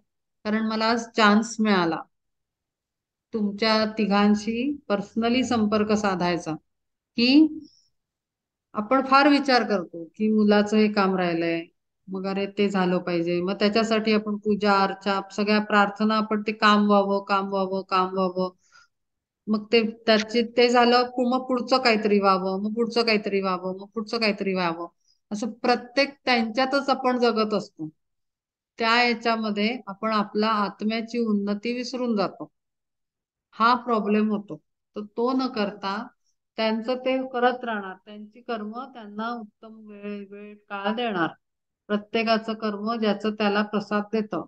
कारण मला आज चान्स मिळाला तुमच्या तिघांशी पर्सनली संपर्क साधायचा. की आपण फार विचार करतो की मुलाचं हे काम राहिलंय, मग अरे ते झालं पाहिजे, मग त्याच्यासाठी आपण पूजा अर्चा सगळ्या प्रार्थना, आपण ते काम व्हावं, काम व्हावं, काम व्हावं, मग ते त्याचे ते झालं मग पुढचं काहीतरी व्हावं, मग पुढचं काहीतरी व्हावं, मग पुढचं काहीतरी व्हावं, असं प्रत्येक त्यांच्यातच आपण जगत असतो. त्या याच्यामध्ये आपण आपला आत्म्याची उन्नती विसरून जातो. हा प्रॉब्लेम होतो. तर तो न करता त्यांचं ते करत राहणार, त्यांची कर्म त्यांना उत्तम वेळ वेळ काळ देणार. प्रत्येकाचं कर्म ज्याचं त्याला प्रसाद देतं.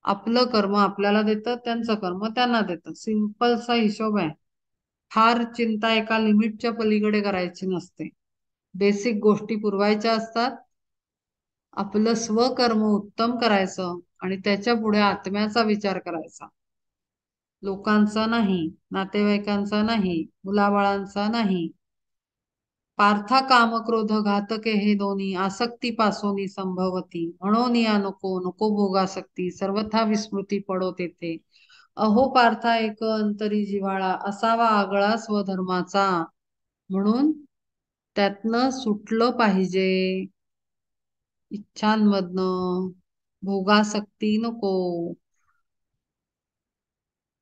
आपलं कर्म आपल्याला देतं, त्यांचं कर्म त्यांना देतं. सिंपलचा हिशोब आहे. फार चिंता एका लिमिटच्या पलीकडे करायची नसते. बेसिक गोष्टी पुरवायच्या असतात. आपलं स्वकर्म उत्तम करायचं आणि त्याच्या पुढे आत्म्याचा विचार करायचा. लोकांचा नाही, नातेवाईकांचा नाही, मुलाबाळांचा नाही. पार्था काम क्रोध घातके हे दोन्ही आसक्ती पासोनी संभवती, म्हणून या नको नको भोगासक्ती सर्वथा विस्मृती पडो तेथे. अहो पार्था एक अंतरी जिव्हाळा असावा आगळा स्वधर्माचा, म्हणून त्यातनं सुटलं पाहिजे. इच्छांमधनं भोगासक्ती नको.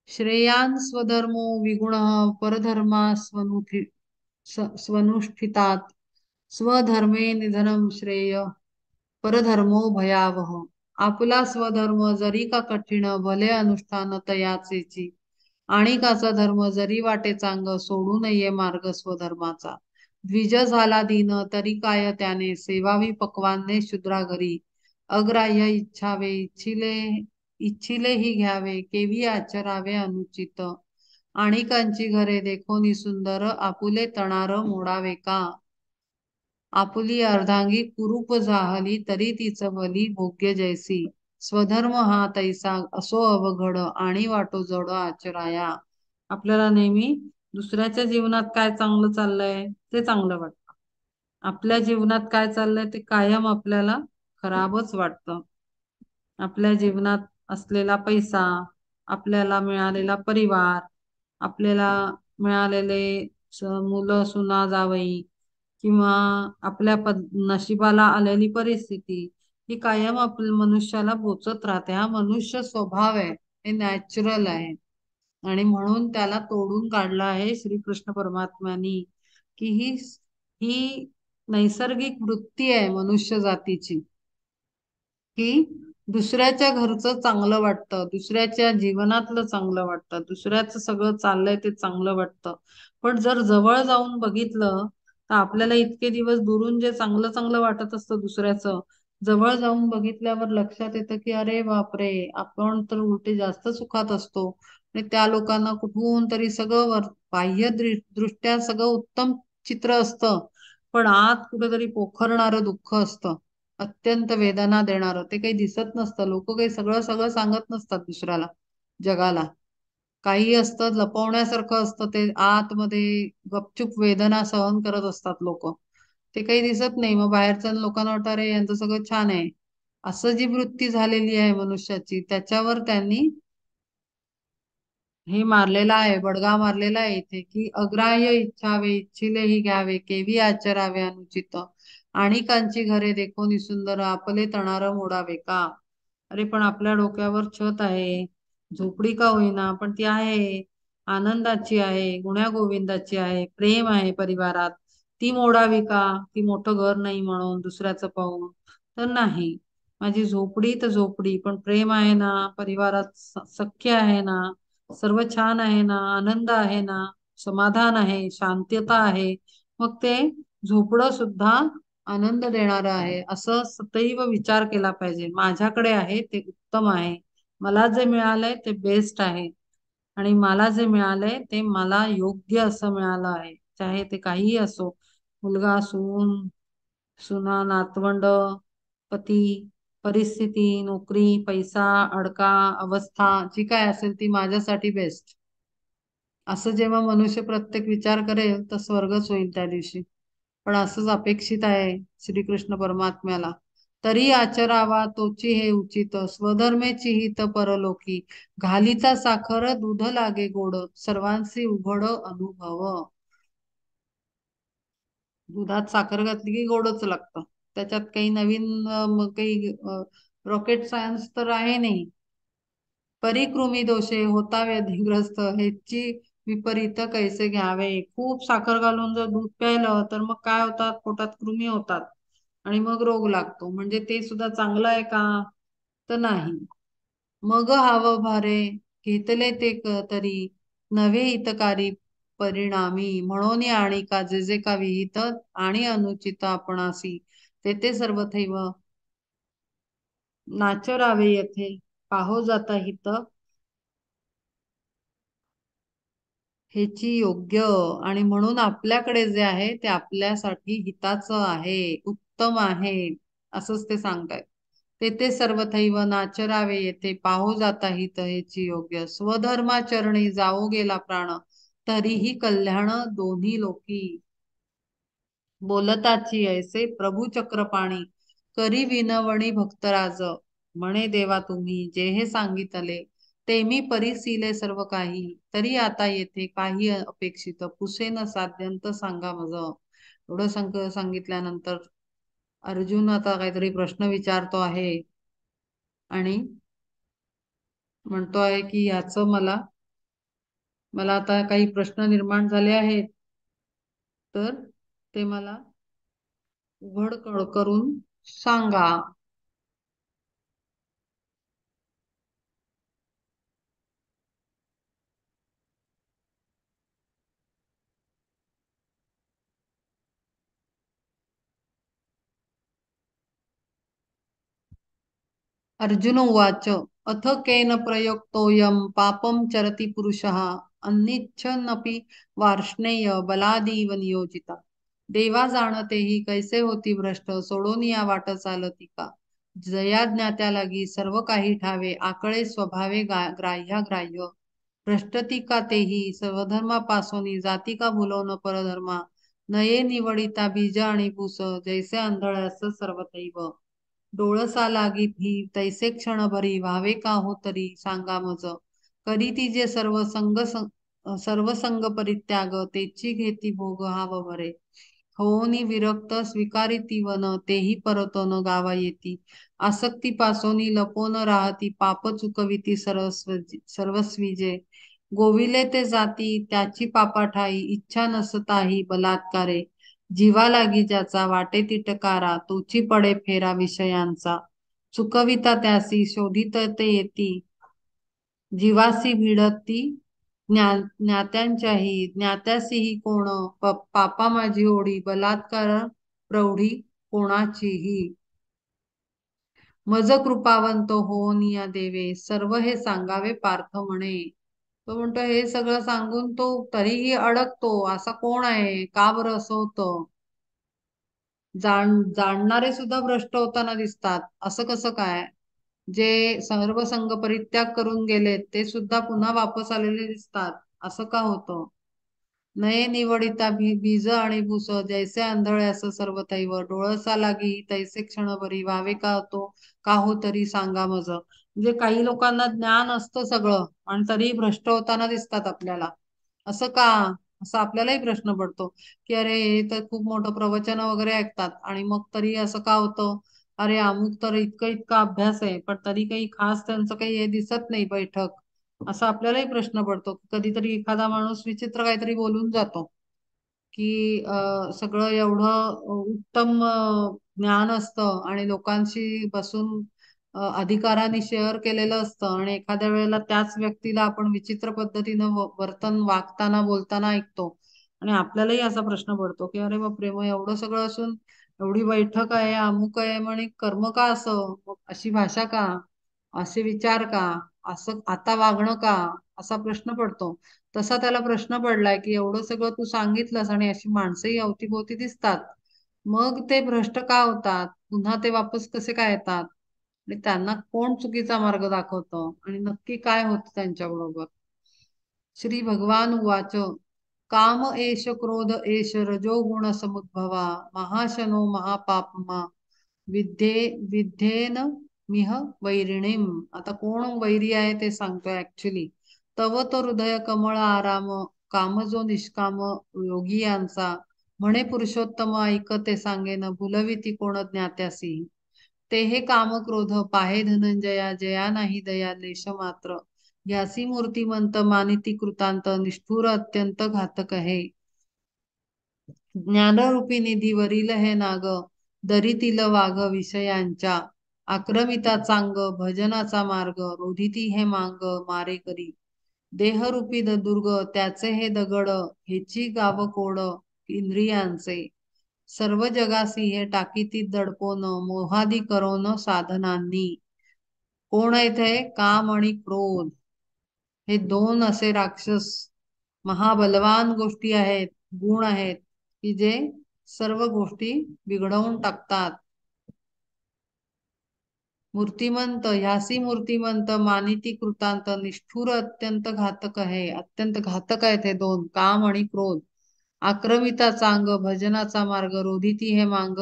श्रेयान् स्वधर्मो विगुणः परधर्मा स्वनुष्ठितात्, स्वधर्मे निधनं श्रेय परधर्मो भयावह. आपला स्वधर्म जरी का कठीण भले अनुष्ठान तयाचेची, आणिकाचा धर्म जरी वाटे चांग सोडू नये मार्ग स्वधर्माचा. द्विज झाला दीन तरी काय त्याने सेवावी पक्वाने शूद्रा घरी, अग्राह्य इच्छावे इच्छिले इच्छिले ही घ्यावे केवी आचरावे अनुचित, आणिकांची घरे देखोनी सुंदर आपुले तणार मोडावे का. आपुली अर्धांगी कुरूप जाहली तरी तीच बली भोग्य जैसी, स्वधर्म हा तैसा असो अवघड आणि वाटो जड आचराया. आपल्याला नेहमी दुसऱ्याच्या जीवनात काय चांगलं चाललंय ते चांगलं वाटतं, आपल्या जीवनात काय चाललंय ते कायम आपल्याला खराबच वाटतं. आपल्या जीवनात असलेला पैसा, आपल्याला मिळालेला परिवार, आपल्याला मिळालेले मुलं सुना जावई, किंवा आपल्या नशिबाला आलेली परिस्थिती, ही कायम आपल्या मनुष्याला बोचत राहते. हा मनुष्य स्वभाव आहे, हे नॅचरल आहे. आणि म्हणून त्याला तोडून काढलं आहे श्रीकृष्ण परमात्म्यांनी, की ही नैसर्गिक वृत्ती आहे मनुष्य जातीची, की दुसऱ्याच्या घरचं चांगलं वाटतं, दुसऱ्याच्या जीवनातलं चांगलं वाटतं, दुसऱ्याचं सगळं चाललंय ते चांगलं वाटतं. पण जर जवळ जाऊन बघितलं तर आपल्याला इतके दिवस दुरून जे चांगलं चांगलं वाटत असतं दुसऱ्याचं, जवळ जाऊन बघितल्यावर लक्षात येतं की अरे बापरे, आपण तर उलटे जास्त सुखात असतो. आणि त्या लोकांना कुठून तरी सगळं बाह्य दृष्ट्या सगळं उत्तम चित्र असतं, पण आत कुठेतरी पोखरणारं दुःख असतं, अत्यंत वेदना देणारं. ते काही दिसत नसतं. लोक काही सगळं सगळं सांगत नसतात दुसऱ्याला, जगाला. काही असतं लपवण्यासारखं असतं, ते आतमध्ये गपचूप वेदना सहन करत असतात लोक. ते काही दिसत नाही. मग बाहेरच्या लोकांना वाटतं अरे यांचं सगळं छान आहे. असं जी वृत्ती झालेली आहे मनुष्याची, त्याच्यावर त्यांनी हे मारलेला आहे, बडगा मारलेला आहे इथे, की अग्राह्य इच्छावे इच्छिले ही घ्यावे, केवी आचरावे अनुचित, आणि कांची घरे देखो सुंदर, आपले तणार मोडावे का. अरे पण आपल्या डोक्यावर छत आहे, झोपडी का होईना पण ती आहे, आनंदाची आहे, गुण्या गोविंदाची आहे, प्रेम आहे परिवारात, ती मोडावी का. ती मोठं घर नाही म्हणून दुसऱ्याचं पाहून तर नाही. माझी झोपडी तर झोपडी, पण प्रेम आहे ना, परिवारात सख्य आहे ना, सर्व छान आहे ना, आनंद आहे ना, समाधान आहे, शांतता आहे, मग ते झोपडं सुद्धा आनंद देणारं आहे, असं सदैव विचार केला पाहिजे. माझ्याकडे आहे ते उत्तम आहे, मला जे मिळालंय ते बेस्ट आहे, आणि मला जे मिळालंय ते मला योग्य असं मिळालं आहे. चाहे ते काहीही असो, मुलगा, सून, सुना, नातवंड, पती, परिस्थिती, नोकरी, पैसा, अडका, अवस्था जी काय असेल ती माझ्यासाठी बेस्ट. असं जेव्हा मनुष्य प्रत्येक विचार करेल तर स्वर्गच होईल त्या दिवशी. पण असंच अपेक्षित आहे श्रीकृष्ण परमात्म्याला. तरी आचरावा तोची हे उचित, स्वधर्मेची हित परलोकी, घालीचा साखर दूध लागे गोड, सर्वांशी उघड अनुभव. दुधात साखर घातली की गोडच लागतं. त्याच्यात काही नवीन काही रॉकेट सायन्स तर आहे नाही. परिकृमी दोषे होता व्याधीग्रस्त, ह्याची विपरीत कैसे घ्यावे. खूप साखर घालून जर दूध प्यायलं तर मग काय होतात, पोटात कृमी होतात आणि मग रोग लागतो. म्हणजे ते सुद्धा चांगलं आहे का, तर नाही. मग हाव भारे घेतले ते तरी, नव्हे हितकारी परिणामी, म्हणून आणि का जे जे का विहित आणि अनुचित आपणासी, ते सर्वथैव नाचरावे येथे, पाहो जाता हित ह्याची योग्य. आणि म्हणून आपल्याकडे जे आहे ते आपल्यासाठी हिताचं आहे, उत्तम आहे, असंच ते सांगतायत. ते सर्वथैव नाचरावे येथे, पाहो जाता हित ह्याची योग्य, स्वधर्माचरणी जाओ गेला प्राण, तरीही कल्याण दोन्ही लोकी. बोलताची ऐसे प्रभू चक्रपाणी, करी विनवणी भक्तराज, म्हणे देवा तुम्ही जे हे सांगितले, ते मी परिसिले सर्व काही, तरी आता येथे काही अपेक्षित पुसे न साध्यंत सांगा मज. एवढं सांगितल्यानंतर अर्जुन आता काहीतरी प्रश्न विचारतो आहे, आणि म्हणतो आहे की ह्याचं मला मला आता काही प्रश्न निर्माण झाले आहेत, तर ते मला उघड करून सांगा. अर्जुन उवाच, अथ केन प्रयुक्तोऽयं पापं चरति पुरुषः, अन्निच्छन्नपि वार्ष्णेय बलादीव नियोजिता. देवा जाणते ही कैसे होती भ्रष्ट, सोडून या वाट चालती का. जया ज्ञात्या लागी सर्व काही ठावे, आकळे स्वभावे ग्राह्य. भ्रष्टती का तेही स्वधर्मापासून, जाती का भुलवून परधर्मा, नये निवडिता बीज आणि भूस, जैसे आंधळ्यास सर्वतैव. डोळसा लागी भी तैसे क्षण भरी, व्हावे का हो तरी सांगा मज, करी ती जे सर्व संग परित्याग, तेची घेती भोग हाव भरे, होनी विरक्त स्वीकारिती वन, तेही परतो गावा येती, आसक्तीपासून लपोन राहती, पाप चुकविती सर्वस्वी जे, गोविले ते जाती त्याची पापा ठाई, इच्छा नसताही बलात्कारे, जीवा लागी ज्याचा वाटे तिटकारा, तोची पडे फेरा विषयांचा, चुकविता त्यासी शोधित ते येती, जीवासी भिडती ज्ञात्यांच्याही ज्ञात्यासीही कोण, पापा माझी ओढी बलात्कार प्रौढी कोणाचीही, मज कृपावंत होऊन या देवे, सर्व हे सांगावे पार्थ म्हणे. तो म्हणतो हे सगळं सांगून तो तरीही अडकतो, असा कोण आहे, का बरं असं होतं. जाणणारे सुद्धा भ्रष्ट होताना दिसतात, असं कसं काय. जे सर्व संघ परित्याग करून गेलेत ते सुद्धा पुन्हा वापस आलेले दिसतात, असं का होतं. नये निवडिता बीज आणि भूस, जैसे आंधळ्यास सर्व तैव, डोळसा लागी तैसे क्षण भरी, व्हावे का तो का हो तरी सांगा मज. म्हणजे काही लोकांना ज्ञान असतं सगळं आणि तरी भ्रष्ट होताना दिसतात आपल्याला, असं का. असं आपल्यालाही प्रश्न पडतो की अरे हे तर खूप मोठं प्रवचन वगैरे ऐकतात आणि मग तरी असं का होतं. अरे अमुक तर इतकं इतका अभ्यास आहे पण तरी काही खास त्यांचं काही हे दिसत नाही बैठक. असा आपल्यालाही प्रश्न पडतो. कधीतरी एखादा माणूस विचित्र काहीतरी बोलून जातो की सगळं एवढं उत्तम ज्ञान असतं आणि लोकांशी बसून अधिकाराने शेअर केलेलं असतं आणि एखाद्या वेळेला त्याच व्यक्तीला आपण विचित्र पद्धतीनं वर्तन वागताना बोलताना ऐकतो आणि आपल्यालाही असा प्रश्न पडतो की अरे बापरे, मग एवढं सगळं असून एवढी बैठक आहे अमुक आहे म्हणे कर्म का असं, मग अशी भाषा का, असे विचार का, असं आता वागणं का, असा प्रश्न पडतो. तसा त्याला प्रश्न पडलाय की एवढं सगळं तू सांगितलंस आणि अशी माणसंही अवतीभोवती दिसतात, मग ते भ्रष्ट का होतात, पुन्हा ते वापस कसे काय येतात आणि त्यांना कोण चुकीचा मार्ग दाखवतं आणि नक्की काय होतं त्यांच्या बरोबर. श्री भगवान उवाच, काम एष क्रोध एष रजो गुण समुद्भवा, महाशनो महापापमा, विद्धेन मिह वैरिणीम. आता कोण वैरी आहे ते सांगतोय ऍक्च्युली. तव तो हृदय कमळ आराम, काम जो निष्काम योगी यांचा, म्हणे पुरुषोत्तम ऐकते सांगेन, भुलविती कोण ज्ञात्यासी. ते हे काम क्रोध पाहे धनंजया, जया नाही दया लेश मात्र, यासी मूर्तिमंत मानिती कृतांत, निष्ठुर अत्यंत घातक आहे. ज्ञानरूपी निधीवरील हे नाग, दरीतील वाघ विषयांच्या, आक्रमिता चांग भजनाचा मार्ग, रोधिती हे मांग मारे करी. देहरूपी दुर्ग त्याचे हे दगड, हेची गाव कोड इंद्रियांचे, सर्व जगासी हे टाकीती दडपोन, मोहादी करोन साधनांनी. कोण आहेत हे, काम आणि क्रोध, हे दोन असे राक्षस महाबलवान गोष्टी आहेत, गुण आहेत की जे सर्व गोष्टी बिघडवून टाकतात. मूर्तिमंत ह्यासी मूर्तिमंत मानिती कृतांत, निष्ठुर अत्यंत घातक आहे, अत्यंत घातक आहेत हे दोन, काम आणि क्रोध. आक्रमिता चांग भजनाचा मार्ग, रोधिती हे मांग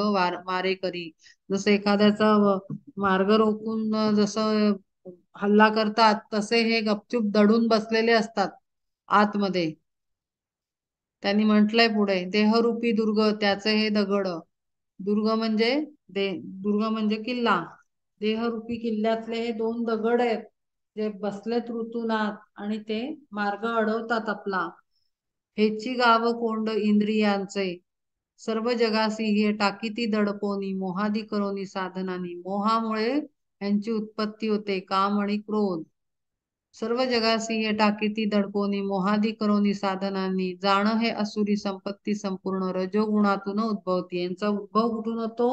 मारे करी. जसं एखाद्याचा मार्ग रोखून जसं हल्ला करतात तसे हे गपचूप दडून बसलेले असतात आतमध्ये. त्यांनी म्हटलंय पुढे, देहरूपी दुर्ग त्याचे हे दगड. दुर्ग म्हणजे दे दुर्ग म्हणजे किल्ला. देहरूपी किल्ल्यातले हे दोन दगड आहेत जे बसलेत ऋतुनाथ आणि ते मार्ग अडवतात आपला. हेची गाव कोंड इंद्रियांचे, सर्व जगासी हे टाकीती दडपोनी, मोहादी करोनी साधनानी. मोहामुळे यांची उत्पत्ती होते, काम आणि क्रोध. सर्व जगासी हे टाकीती दडपोनी, मोहादी करोनी साधनांनी. जाण हे असुरी संपत्ती संपूर्ण, रजोगुणातून उद्भवते. यांचा उद्भव कुठून होतो,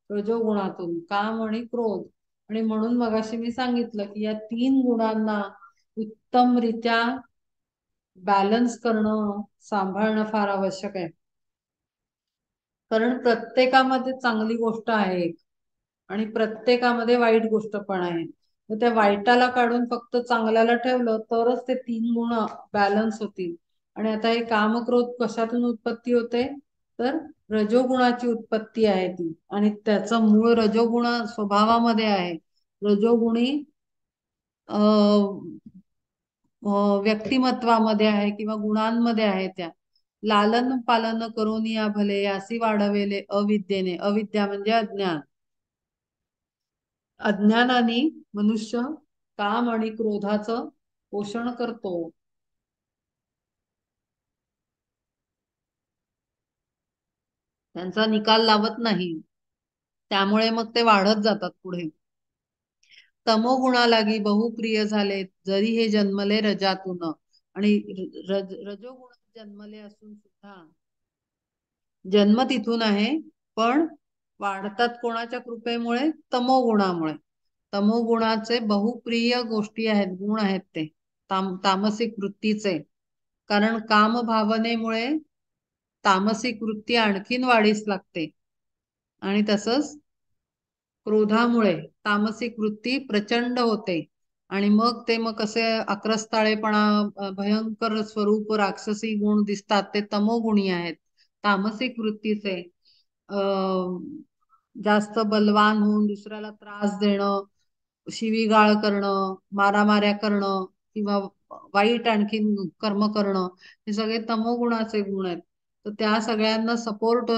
रजोगुणातून, काम आणि क्रोध. आणि म्हणून मगाशी मी सांगितलं की या तीन गुणांना उत्तमरित्या बॅलन्स करणं, सांभाळणं फार आवश्यक आहे. कारण प्रत्येकामध्ये चांगली गोष्ट आहे आणि प्रत्येकामध्ये वाईट गोष्ट पण आहे. तर त्या वाईटाला काढून फक्त चांगल्याला ठेवलं तरच ते तीन गुण बॅलन्स होतील. आणि आता हे कामक्रोध कशातून उत्पत्ती होते, तर रजोगुणाची उत्पत्ती आहे ती आणि त्याचं मूळ रजोगुण स्वभावामध्ये आहे. रजोगुणी व्यक्तिमत्वामध्ये आहे किंवा गुणांमध्ये आहे. त्या लालन पालन करून या भले, यासी वाढवेले अविद्येने. अविद्या म्हणजे अज्ञान. अज्ञानाने मनुष्य काम आणि क्रोधाचं पोषण करतो. त्यांचा निकाल लावत नाही, त्यामुळे मग ते वाढत जातात पुढे. तमोगुणा लागी बहुप्रिय झाले, जरी हे जन्मले रजातून. आणि रजोगुणात जन्मले असून सुद्धा जन्म तिथून आहे, पण वाढतात कोणाच्या कृपेमुळे? तमोगुणामुळे. तमोगुणाचे बहुप्रिय गोष्टी आहेत, गुण आहेत ते तामसिक वृत्तीचे. कारण काम भावनेमुळे तामसिक वृत्ती आणखीन वाढीस लागते, आणि तसंच क्रोधामुळे तामसिक वृत्ती प्रचंड होते, आणि मग ते मग कसे आक्रस्ताळेपणा, भयंकर स्वरूप राक्षसी गुण दिसतात, ते तमोगुणी आहेत. तामसिक वृत्तीचे अं जास्त बलवान होऊन दुसऱ्याला त्रास देणं, शिवीगाळ करणं, मारामाऱ्या करणं, किंवा वाईट आणखीन कर्म करणं, हे सगळे तमोगुणाचे गुण आहेत. तर त्या सगळ्यांना सपोर्ट,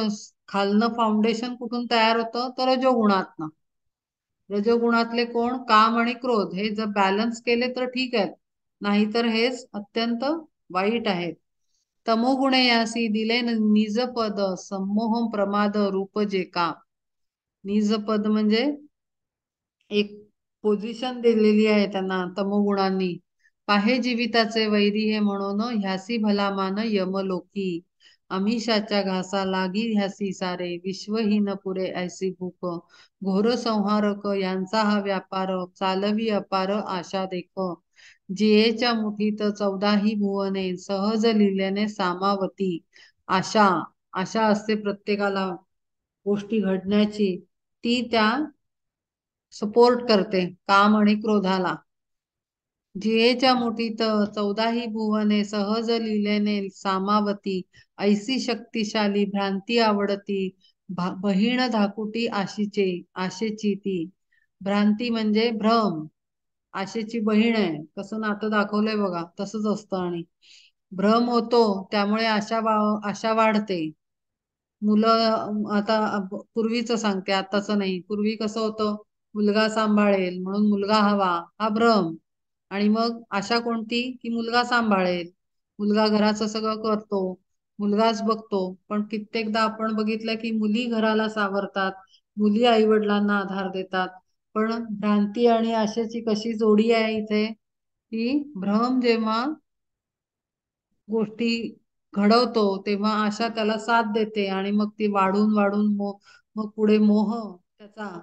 खालनं फाउंडेशन कुठून तयार होतं? तर रजोगुणातनं. रजोगुणातले कोण? काम आणि क्रोध. हे जर बॅलन्स केले तर ठीक आहेत, नाहीतर हेच अत्यंत वाईट आहेत. तमोगुणे यासी दिले निजपद, संमोह प्रमाद रूप जे का. निजपद म्हणजे एक पोझिशन दिलेली आहे त्यांना तमोगुणांनी. पाहे जीविताचे वैरी हे म्हणून ह्यासी भला मान यमलोकी. आमिषाच्या घासा लागी ह्यासी सारे, विश्वहीन पुरे ऐसी भूक. घोर संहारक यांचा हा व्यापार, चालवी अपार आशा देख. जियेच्या मुठीत 14ही भुवने, सहज लिहिल्याने सामावती. आशा, आशा असते प्रत्येकाला गोष्टी घडण्याची, ती त्या सपोर्ट करते काम आणि क्रोधाला. जियेच्या मुठीत 14ही भुवने, सहज लिहिल्याने सामावती. ऐसी शक्तिशाली भ्रांती आवडती, बहीण धाकुटी आशीचे, आशेची ती. भ्रांती म्हणजे भ्रम, आशेची बहीण आहे. कसं नातं दाखवलंय बघा, तसंच असतं. आणि भ्रम होतो, त्यामुळे आशा वाढते. मुलं आता पूर्वीचं सांगते, आताचं नाही. पूर्वी कसं होतं? मुलगा सांभाळेल म्हणून मुलगा हवा, हा भ्रम. आणि मग आशा कोणती? की मुलगा सांभाळेल, मुलगा घराचं सगळं करतो, मुलगाच बघतो. पण कित्येकदा आपण बघितलं की मुली घराला सावरतात, मुली आईवडिलांना आधार देतात. पण भ्रांती आणि आशेची कशी जोडी आहे इथे? की भ्रम जेव्हा गोष्टी घडवतो, तेव्हा आशा त्याला साथ देते, आणि मग ती वाढून वाढून मग पुढे मोह त्याचा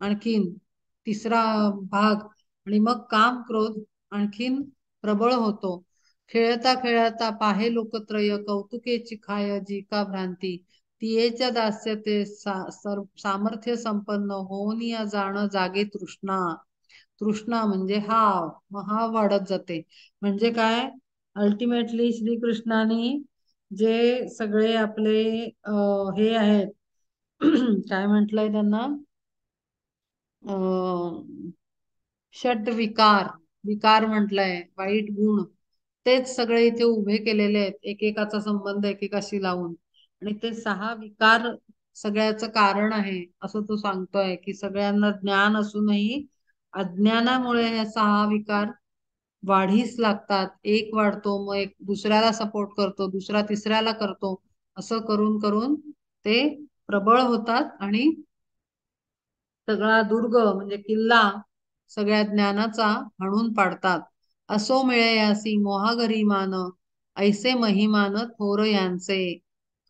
आणखीन तिसरा भाग, आणि मग काम क्रोध आणखीन प्रबळ होतो. खेळता खेळता पाहे लोकत्रय, कौतुकेची खाय जी का भ्रांती. तियेच्या दास्य ते सामर्थ्य संपन्न, होऊन या जाण जागे तृष्णा. तृष्णा म्हणजे हाव, मग हाव वाढत जाते. म्हणजे काय? अल्टिमेटली श्रीकृष्णाने जे सगळे आपले हे आहेत, काय म्हटलंय त्यांना, षट विकार, विकार म्हटलंय, वाईट गुण, तेच सगळे इथे उभे केलेले आहेत, एकेकाचा संबंध एकेकाशी लावून. आणि ते 6 विकार सगळ्याचं कारण आहे, असं तो सांगतोय. की सगळ्यांना ज्ञान असूनही अज्ञानामुळे हे 6 विकार वाढीस लागतात. एक वाढतो, मग एक दुसऱ्याला सपोर्ट करतो, दुसरा तिसऱ्याला करतो, असं करून करून ते प्रबळ होतात, आणि सगळा दुर्ग म्हणजे किल्ला सगळ्या ज्ञानाचा हाणून पाडतात. असो मिळे यासी मोहागरी मान, ऐसे महिमान थोर यांचे.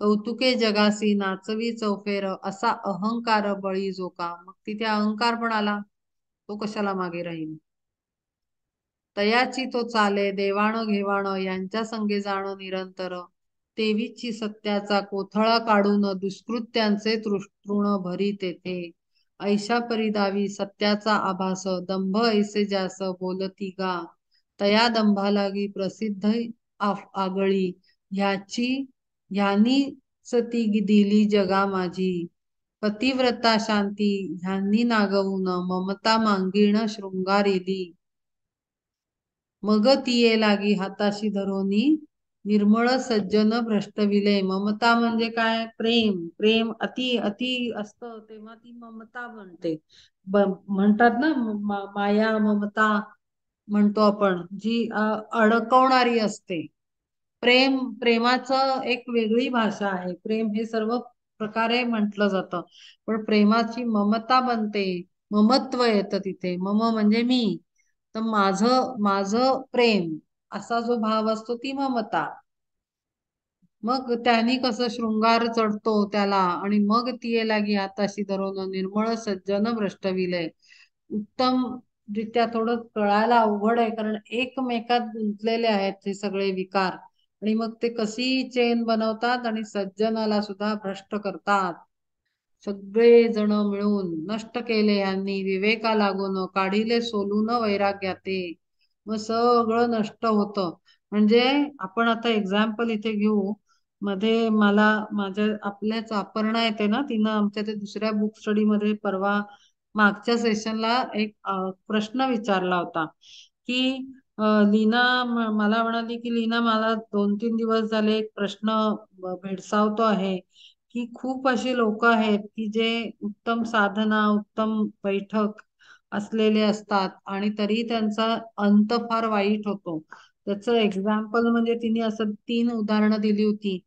कौतुके जगासी नाचवी चौफेर, असा अहंकार बळी जो का. मग तिथे अहंकार पण आला, तो कशाला मागे राहील? तयाची तो चाले देवाण घेवाण, यांच्या संगे जाण निरंतर. तेवीची सत्याचा कोथळा काढून, दुष्कृत्यांचे तृण भरी तेथे. ऐशा परिदावी सत्याचा आभास, दंभ ऐसे जास बोलती गा. तया दंभा लागी प्रसिद्ध आगळी, ह्याची ह्यानीच ती दिली जगा माझी. पतिव्रता शांती ह्यांनी नागवून, ममता मांगीण शृंगारिली. मग तिये लागी हाताशी धरोनी, निर्मळ सज्जन भ्रष्टविले. ममता म्हणजे काय? प्रेम. प्रेम अति अति असतं तेव्हा ती ममता बनते. म्हणतात ना, माया ममता म्हणतो आपण, जी अडकवणारी असते. प्रेमाचं एक वेगळी भाषा आहे. प्रेम हे सर्व प्रकारे म्हटलं जातं, पण प्रेमाची ममता बनते, ममत्व येतं तिथे. मम म्हणजे मी, तर माझं माझं प्रेम, असा जो भाव असतो ती ममता. मग त्यांनी कसं शृंगार चढतो त्याला, आणि मग ती लागी हाताशी धरून निर्मळ सज्जन भ्रष्टविलय. उत्तम रित्या थोडं कळायला अवघड आहे, कारण एकमेकात गुंतलेले आहेत हे सगळे विकार. आणि मग ते कशी चेन बनवतात आणि सज्जनाला सुद्धा भ्रष्ट करतात. सगळे जण मिळून नष्ट केले यांनी विवेका लागून, काढिले सोलून वैराग्याते. मग सगळं नष्ट होतं. म्हणजे आपण आता एक्झाम्पल इथे घेऊ. मध्ये मला माझ्या आपल्याच अपर्णा येते ना, तिनं आमच्या ते दुसऱ्या बुक स्टडी मध्ये परवा मागच्या सेशनला एक प्रश्न विचारला होता की लीना मला म्हणाली की लीना, मला 2-3 दिवस झाले एक प्रश्न भेडसावतो आहे की खूप अशी लोक आहेत की जे उत्तम साधना, उत्तम बैठक असलेले असतात आणि तरी त्यांचा अंत फार वाईट होतो. त्याचं एक्झाम्पल म्हणजे तिने असं 3 उदाहरणं दिली होती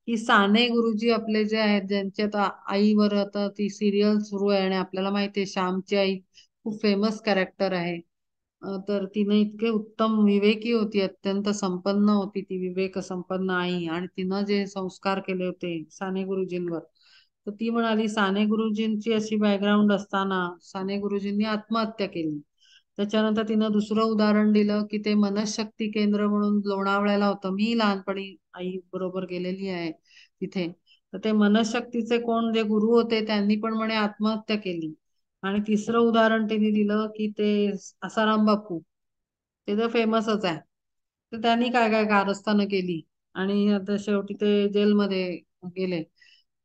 की साने गुरुजी आपले जे आहेत, ज्यांची आता आईवर आता ती सिरियल सुरू आहे आणि आपल्याला माहिती आहे श्यामची आई खूप फेमस कॅरेक्टर आहे. तर तिने इतके उत्तम विवेकी होती, अत्यंत संपन्न होती ती, विवेक संपन्न आई, आणि तिनं जे संस्कार केले होते साने गुरुजींवर. तर ती म्हणाली साने गुरुजींची अशी बॅकग्राऊंड असताना साने गुरुजींनी आत्महत्या केली. त्याच्यानंतर तिनं दुसरं उदाहरण दिलं की ते मनशक्ती केंद्र म्हणून लोणावळ्याला होतं, मी लहानपणी आई बरोबर गेलेली आहे तिथे. तर ते मनशक्तीचे कोण जे गुरु होते त्यांनी पण म्हणे आत्महत्या केली. आणि तिसरं उदाहरण त्यांनी दिलं की ते आसाराम बापू, ते तर फेमसच आहे. तर त्यांनी काय काय कारस्थानं केली आणि आता शेवटी ते जेलमध्ये गेले.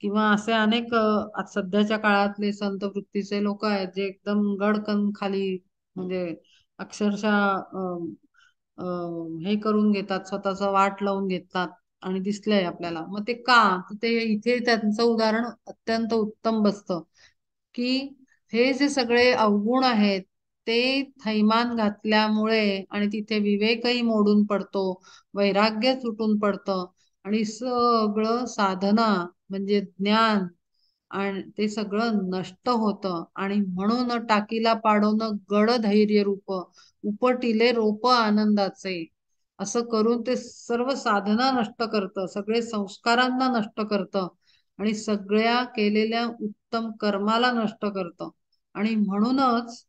किंवा असे अनेक आज सध्याच्या काळातले संत वृत्तीचे लोक आहेत जे एकदम गडकन खाली, म्हणजे अक्षरशः हे करून घेतात, स्वतःचा वाट लावून घेतात आणि दिसलंय आपल्याला. मग ते का, तर ते इथे त्यांचं उदाहरण अत्यंत उत्तम बसतं की हे जे सगळे अवगुण आहेत ते थैमान घातल्यामुळे आणि तिथे विवेकही मोडून पडतो, वैराग्य सुटून पडतं, आणि सगळं साधना म्हणजे ज्ञान आणि ते सगळं नष्ट होतं. आणि म्हणून टाकीला पाडून गड धैर्य रूप, उपटिले रोप आनंदाचे, असं करून ते सर्व साधना नष्ट करतं, सगळे संस्कारांना नष्ट करतं आणि सगळ्या केलेल्या उत्तम कर्माला नष्ट करतं. आणि म्हणूनच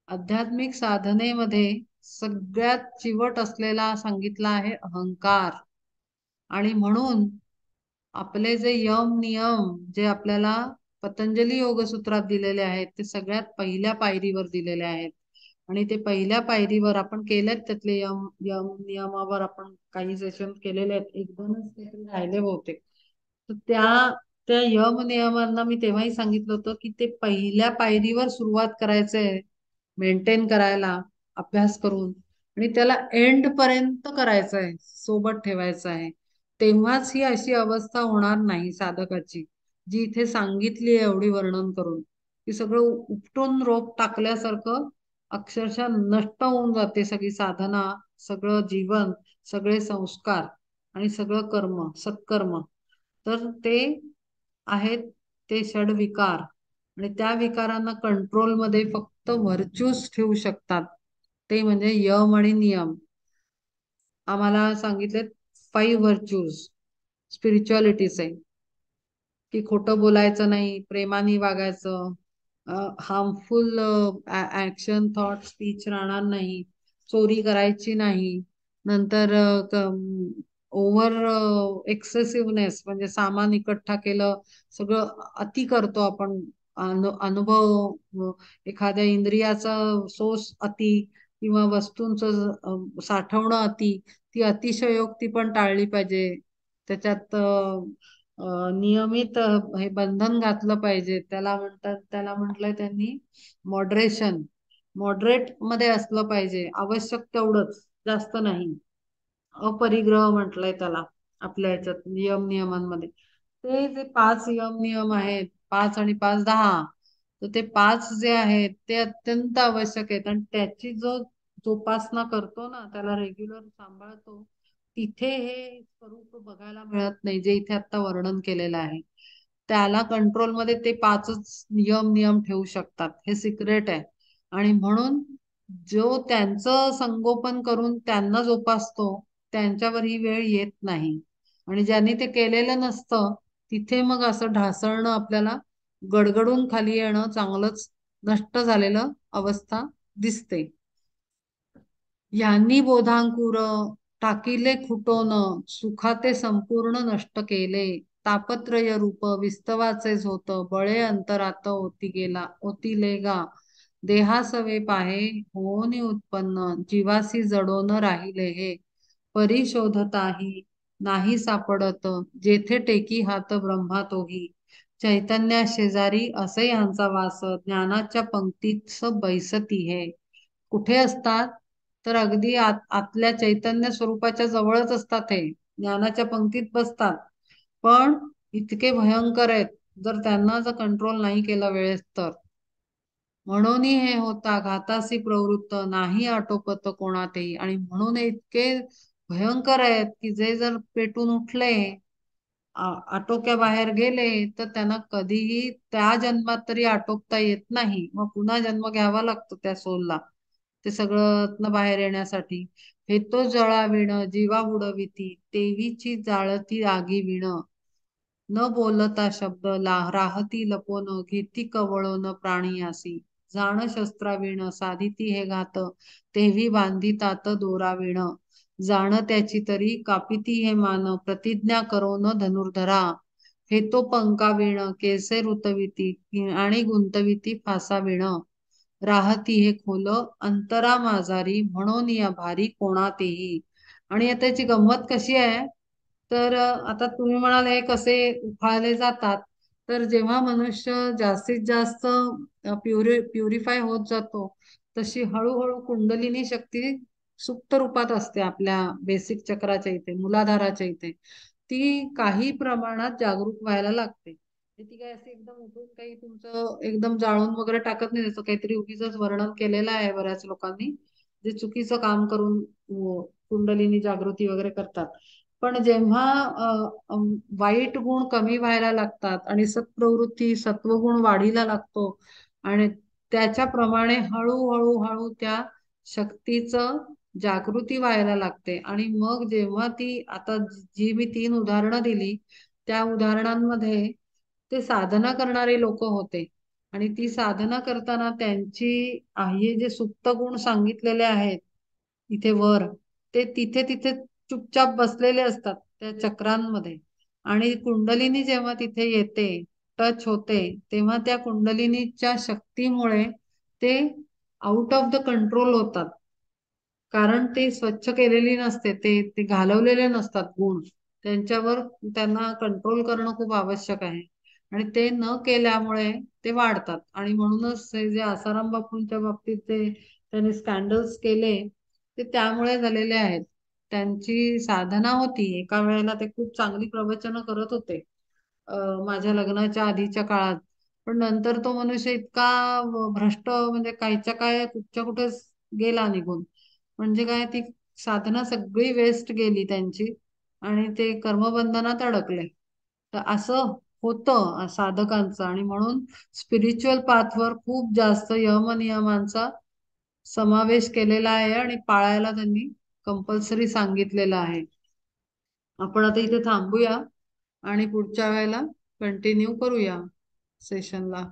आध्यात्मिक साधनेमध्ये सगळ्यात चिवट असलेला सांगितला आहे अहंकार. आणि म्हणून आपले जे यम नियम जे आपल्याला पतंजली योगसूत्रात दिलेले आहेत ते सगळ्यात पहिल्या पायरीवर दिलेले आहेत. आणि ते पहिल्या पायरीवर आपण केलेत, त्यातले यम यम नियमावर आपण काही सेशन केलेले आहेत, 1-2च काहीतरी राहिले बहुतेक. तर त्या त्या यम नियमांना मी तेव्हाही सांगितलं होतं की ते पहिल्या पायरीवर सुरुवात करायचंय मेंटेन करायला, अभ्यास करून, आणि त्याला एंड पर्यंत करायचं आहे, सोबत ठेवायचं आहे. तेव्हाच ही अशी अवस्था होणार नाही साधकाची जी इथे सांगितली आहे एवढी वर्णन करून, की सगळं उपटून रोप टाकल्यासारखं अक्षरशः नष्ट होऊन जाते सगळी साधना, सगळं जीवन, सगळे संस्कार आणि सगळं कर्म सत्कर्म. तर ते आहेत ते षडविकार, आणि त्या विकारांना कंट्रोलमध्ये फक्त व्हर्च्यूज ठेवू शकतात, ते म्हणजे यम आणि नियम. आम्हाला सांगितले 5 व्हर्च्यूज स्पिरिच्युअलिटीचे, की खोटं बोलायचं नाही, प्रेमाने वागायचं, हार्मफुल ऍक्शन थॉट स्पीच राहणार नाही, चोरी करायची नाही, नंतर ओव्हर एक्सेसिव्हनेस म्हणजे सामान इकठ्ठा केलं, सगळं अति करतो आपण, अनुभव एखाद्या इंद्रियाचा सोस अति किंवा वस्तूंचं साठवणं अति, ती अतिशयोक्ती पण टाळली पाहिजे. त्याच्यात नियमित हे बंधन घातलं पाहिजे, त्याला म्हणतात, त्याला म्हटलंय त्यांनी मॉडरेशन, मॉडरेट मध्ये असलं पाहिजे, आवश्यक तेवढंच, जास्त नाही. अपरिग्रह म्हटलंय त्याला आपल्या याच्यात नियमांमध्ये. ते जे 5 नियम आहेत, 5 आणि 5 10, तर ते 5 जे आहेत ते अत्यंत आवश्यक आहेत, आणि त्याची जो जोपासना करतो ना, त्याला रेग्युलर सांभाळतो, तिथे हे स्वरूप बघायला मिळत नाही जे इथे आता वर्णन केलेलं आहे. त्याला कंट्रोलमध्ये ते 5च नियम ठेवू शकतात, हे सिक्रेट आहे. आणि म्हणून जो त्यांचं संगोपन करून त्यांना जोपासतो त्यांच्यावर ही वेळ येत नाही. आणि ज्यांनी ते केलेलं नसतं तिथे मग असं ढासळणं आपल्याला गडगडून खाली येणं चांगलंच नष्ट झालेलं अवस्था दिसते. यांनी बोधांकुर टाकिले खुटोन सुखाते संपूर्ण नष्ट केले. तापत्रय रूप विस्तवाचेच होत बळे अंतरात ओती गेला ओतीले गा. देहासवे पाहे होनी उत्पन्न जीवासी जडोन राहिले हे. परिशोधताही नाही सापडत जेथे टेकी हात ब्रह्मा तोही. चैतन्या शेजारी असे यांचा वास ज्ञानाच्या पंक्तीत बैसती हे. कुठे असतात तर अगदी आतल्या चैतन्य स्वरूपाच्या जवळच असतात हे. ज्ञानाच्या पंक्तीत बसतात पण इतके भयंकर आहेत जर त्यांना जर कंट्रोल नाही केला वेळेस तर. म्हणून हे होता घातासी प्रवृत्त नाही आटोपत कोणातही. आणि म्हणून हे इतके भयंकर आहेत की जे जर पेटून उठले आटोक्याबाहेर गेले तर त्यांना कधीही त्या जन्मात तरी आटोपता येत नाही. मग पुन्हा जन्म घ्यावा लागतो त्या सोलला ते सगळं बाहेर येण्यासाठी. हे तो जळाविण जीवा बुडविती तेवीची जाळती आगी विण. न बोलता शब्द राहती लपोन घेती कवळोन प्राणियासी. जाण शस्त्राविण साधिती हे घात तेव्ही बांधितात दोराविण. जाण त्याची तरी कापिती हे मान प्रतिज्ञा करो न धनुर्धरा. हे तो पंकाविण केसे ऋतविती आणि गुंतविती फासाविण. राहती हे खोल अंतरा माझारी म्हणून या भारी कोणातेही. आणि आता याची गंमत कशी आहे तर आता तुम्ही म्हणाल हे कसे उफाळले जातात. तर जेव्हा मनुष्य जास्तीत जास्त प्युरिफाय होत जातो तशी हळूहळू कुंडलिनी शक्ती सुप्त रूपात असते आपल्या बेसिक चक्राच्या इथे मूलाधाराच्या इथे. ती काही प्रमाणात जागरूक व्हायला लागते. ती काय असे एकदम उठून काही तुमचं एकदम जाळून वगैरे टाकत नाही. त्याचं काहीतरी उगीच वर्णन केलेलं आहे बऱ्याच लोकांनी जे चुकीचं काम करून कुंडलिनी जागृती वगैरे करतात. पण जेव्हा वाईट गुण कमी व्हायला लागतात आणि सत्प्रवृत्ती सत्वगुण वाढीला लागतो आणि त्याच्याप्रमाणे हळूहळू हळू त्या शक्तीचं जागृती व्हायला लागते. आणि मग जेव्हा ती आता जी मी 3 उदाहरणं दिली त्या उदाहरणांमध्ये ते साधना करणारे लोक होते. आणि ती साधना करताना त्यांची हे जे सुप्त गुण सांगितलेले आहेत इथे वर ते तिथे तिथे चुपचाप बसलेले असतात त्या चक्रांमध्ये. आणि कुंडलिनी जेव्हा तिथे येते टच होते तेव्हा त्या कुंडलिनीच्या शक्तीमुळे ते आउट ऑफ द कंट्रोल होतात. कारण ते स्वच्छ केलेली नसते ते घालवलेले नसतात गुण त्यांच्यावर. त्यांना कंट्रोल करणं खूप आवश्यक आहे. आणि ते न केल्यामुळे ते वाढतात. आणि म्हणूनच हे जे आसाराम बापूंच्या बाबतीत ते त्यांनी स्कॅन्डल्स केले ते त्यामुळे झालेले आहेत. त्यांची साधना होती एका वेळेला ते खूप चांगली प्रवचनं करत होते माझ्या लग्नाच्या आधीच्या काळात. पण नंतर तो मनुष्य इतका भ्रष्ट म्हणजे कायच्या काय कुठच्या कुठेच गेला निघून. म्हणजे काय ती साधना सगळी वेस्ट गेली त्यांची आणि ते कर्मबंधनात अडकले. तर असं होतं साधकांचं. आणि म्हणून स्पिरिच्युअल पाथवर खूप जास्त यमनियमांचा समावेश केलेला आहे आणि पाळायला त्यांनी कंपल्सरी सांगितलेलं आहे. आपण आता इथे थांबूया आणि पुढच्या वेळेला कंटिन्यू करूया सेशनला.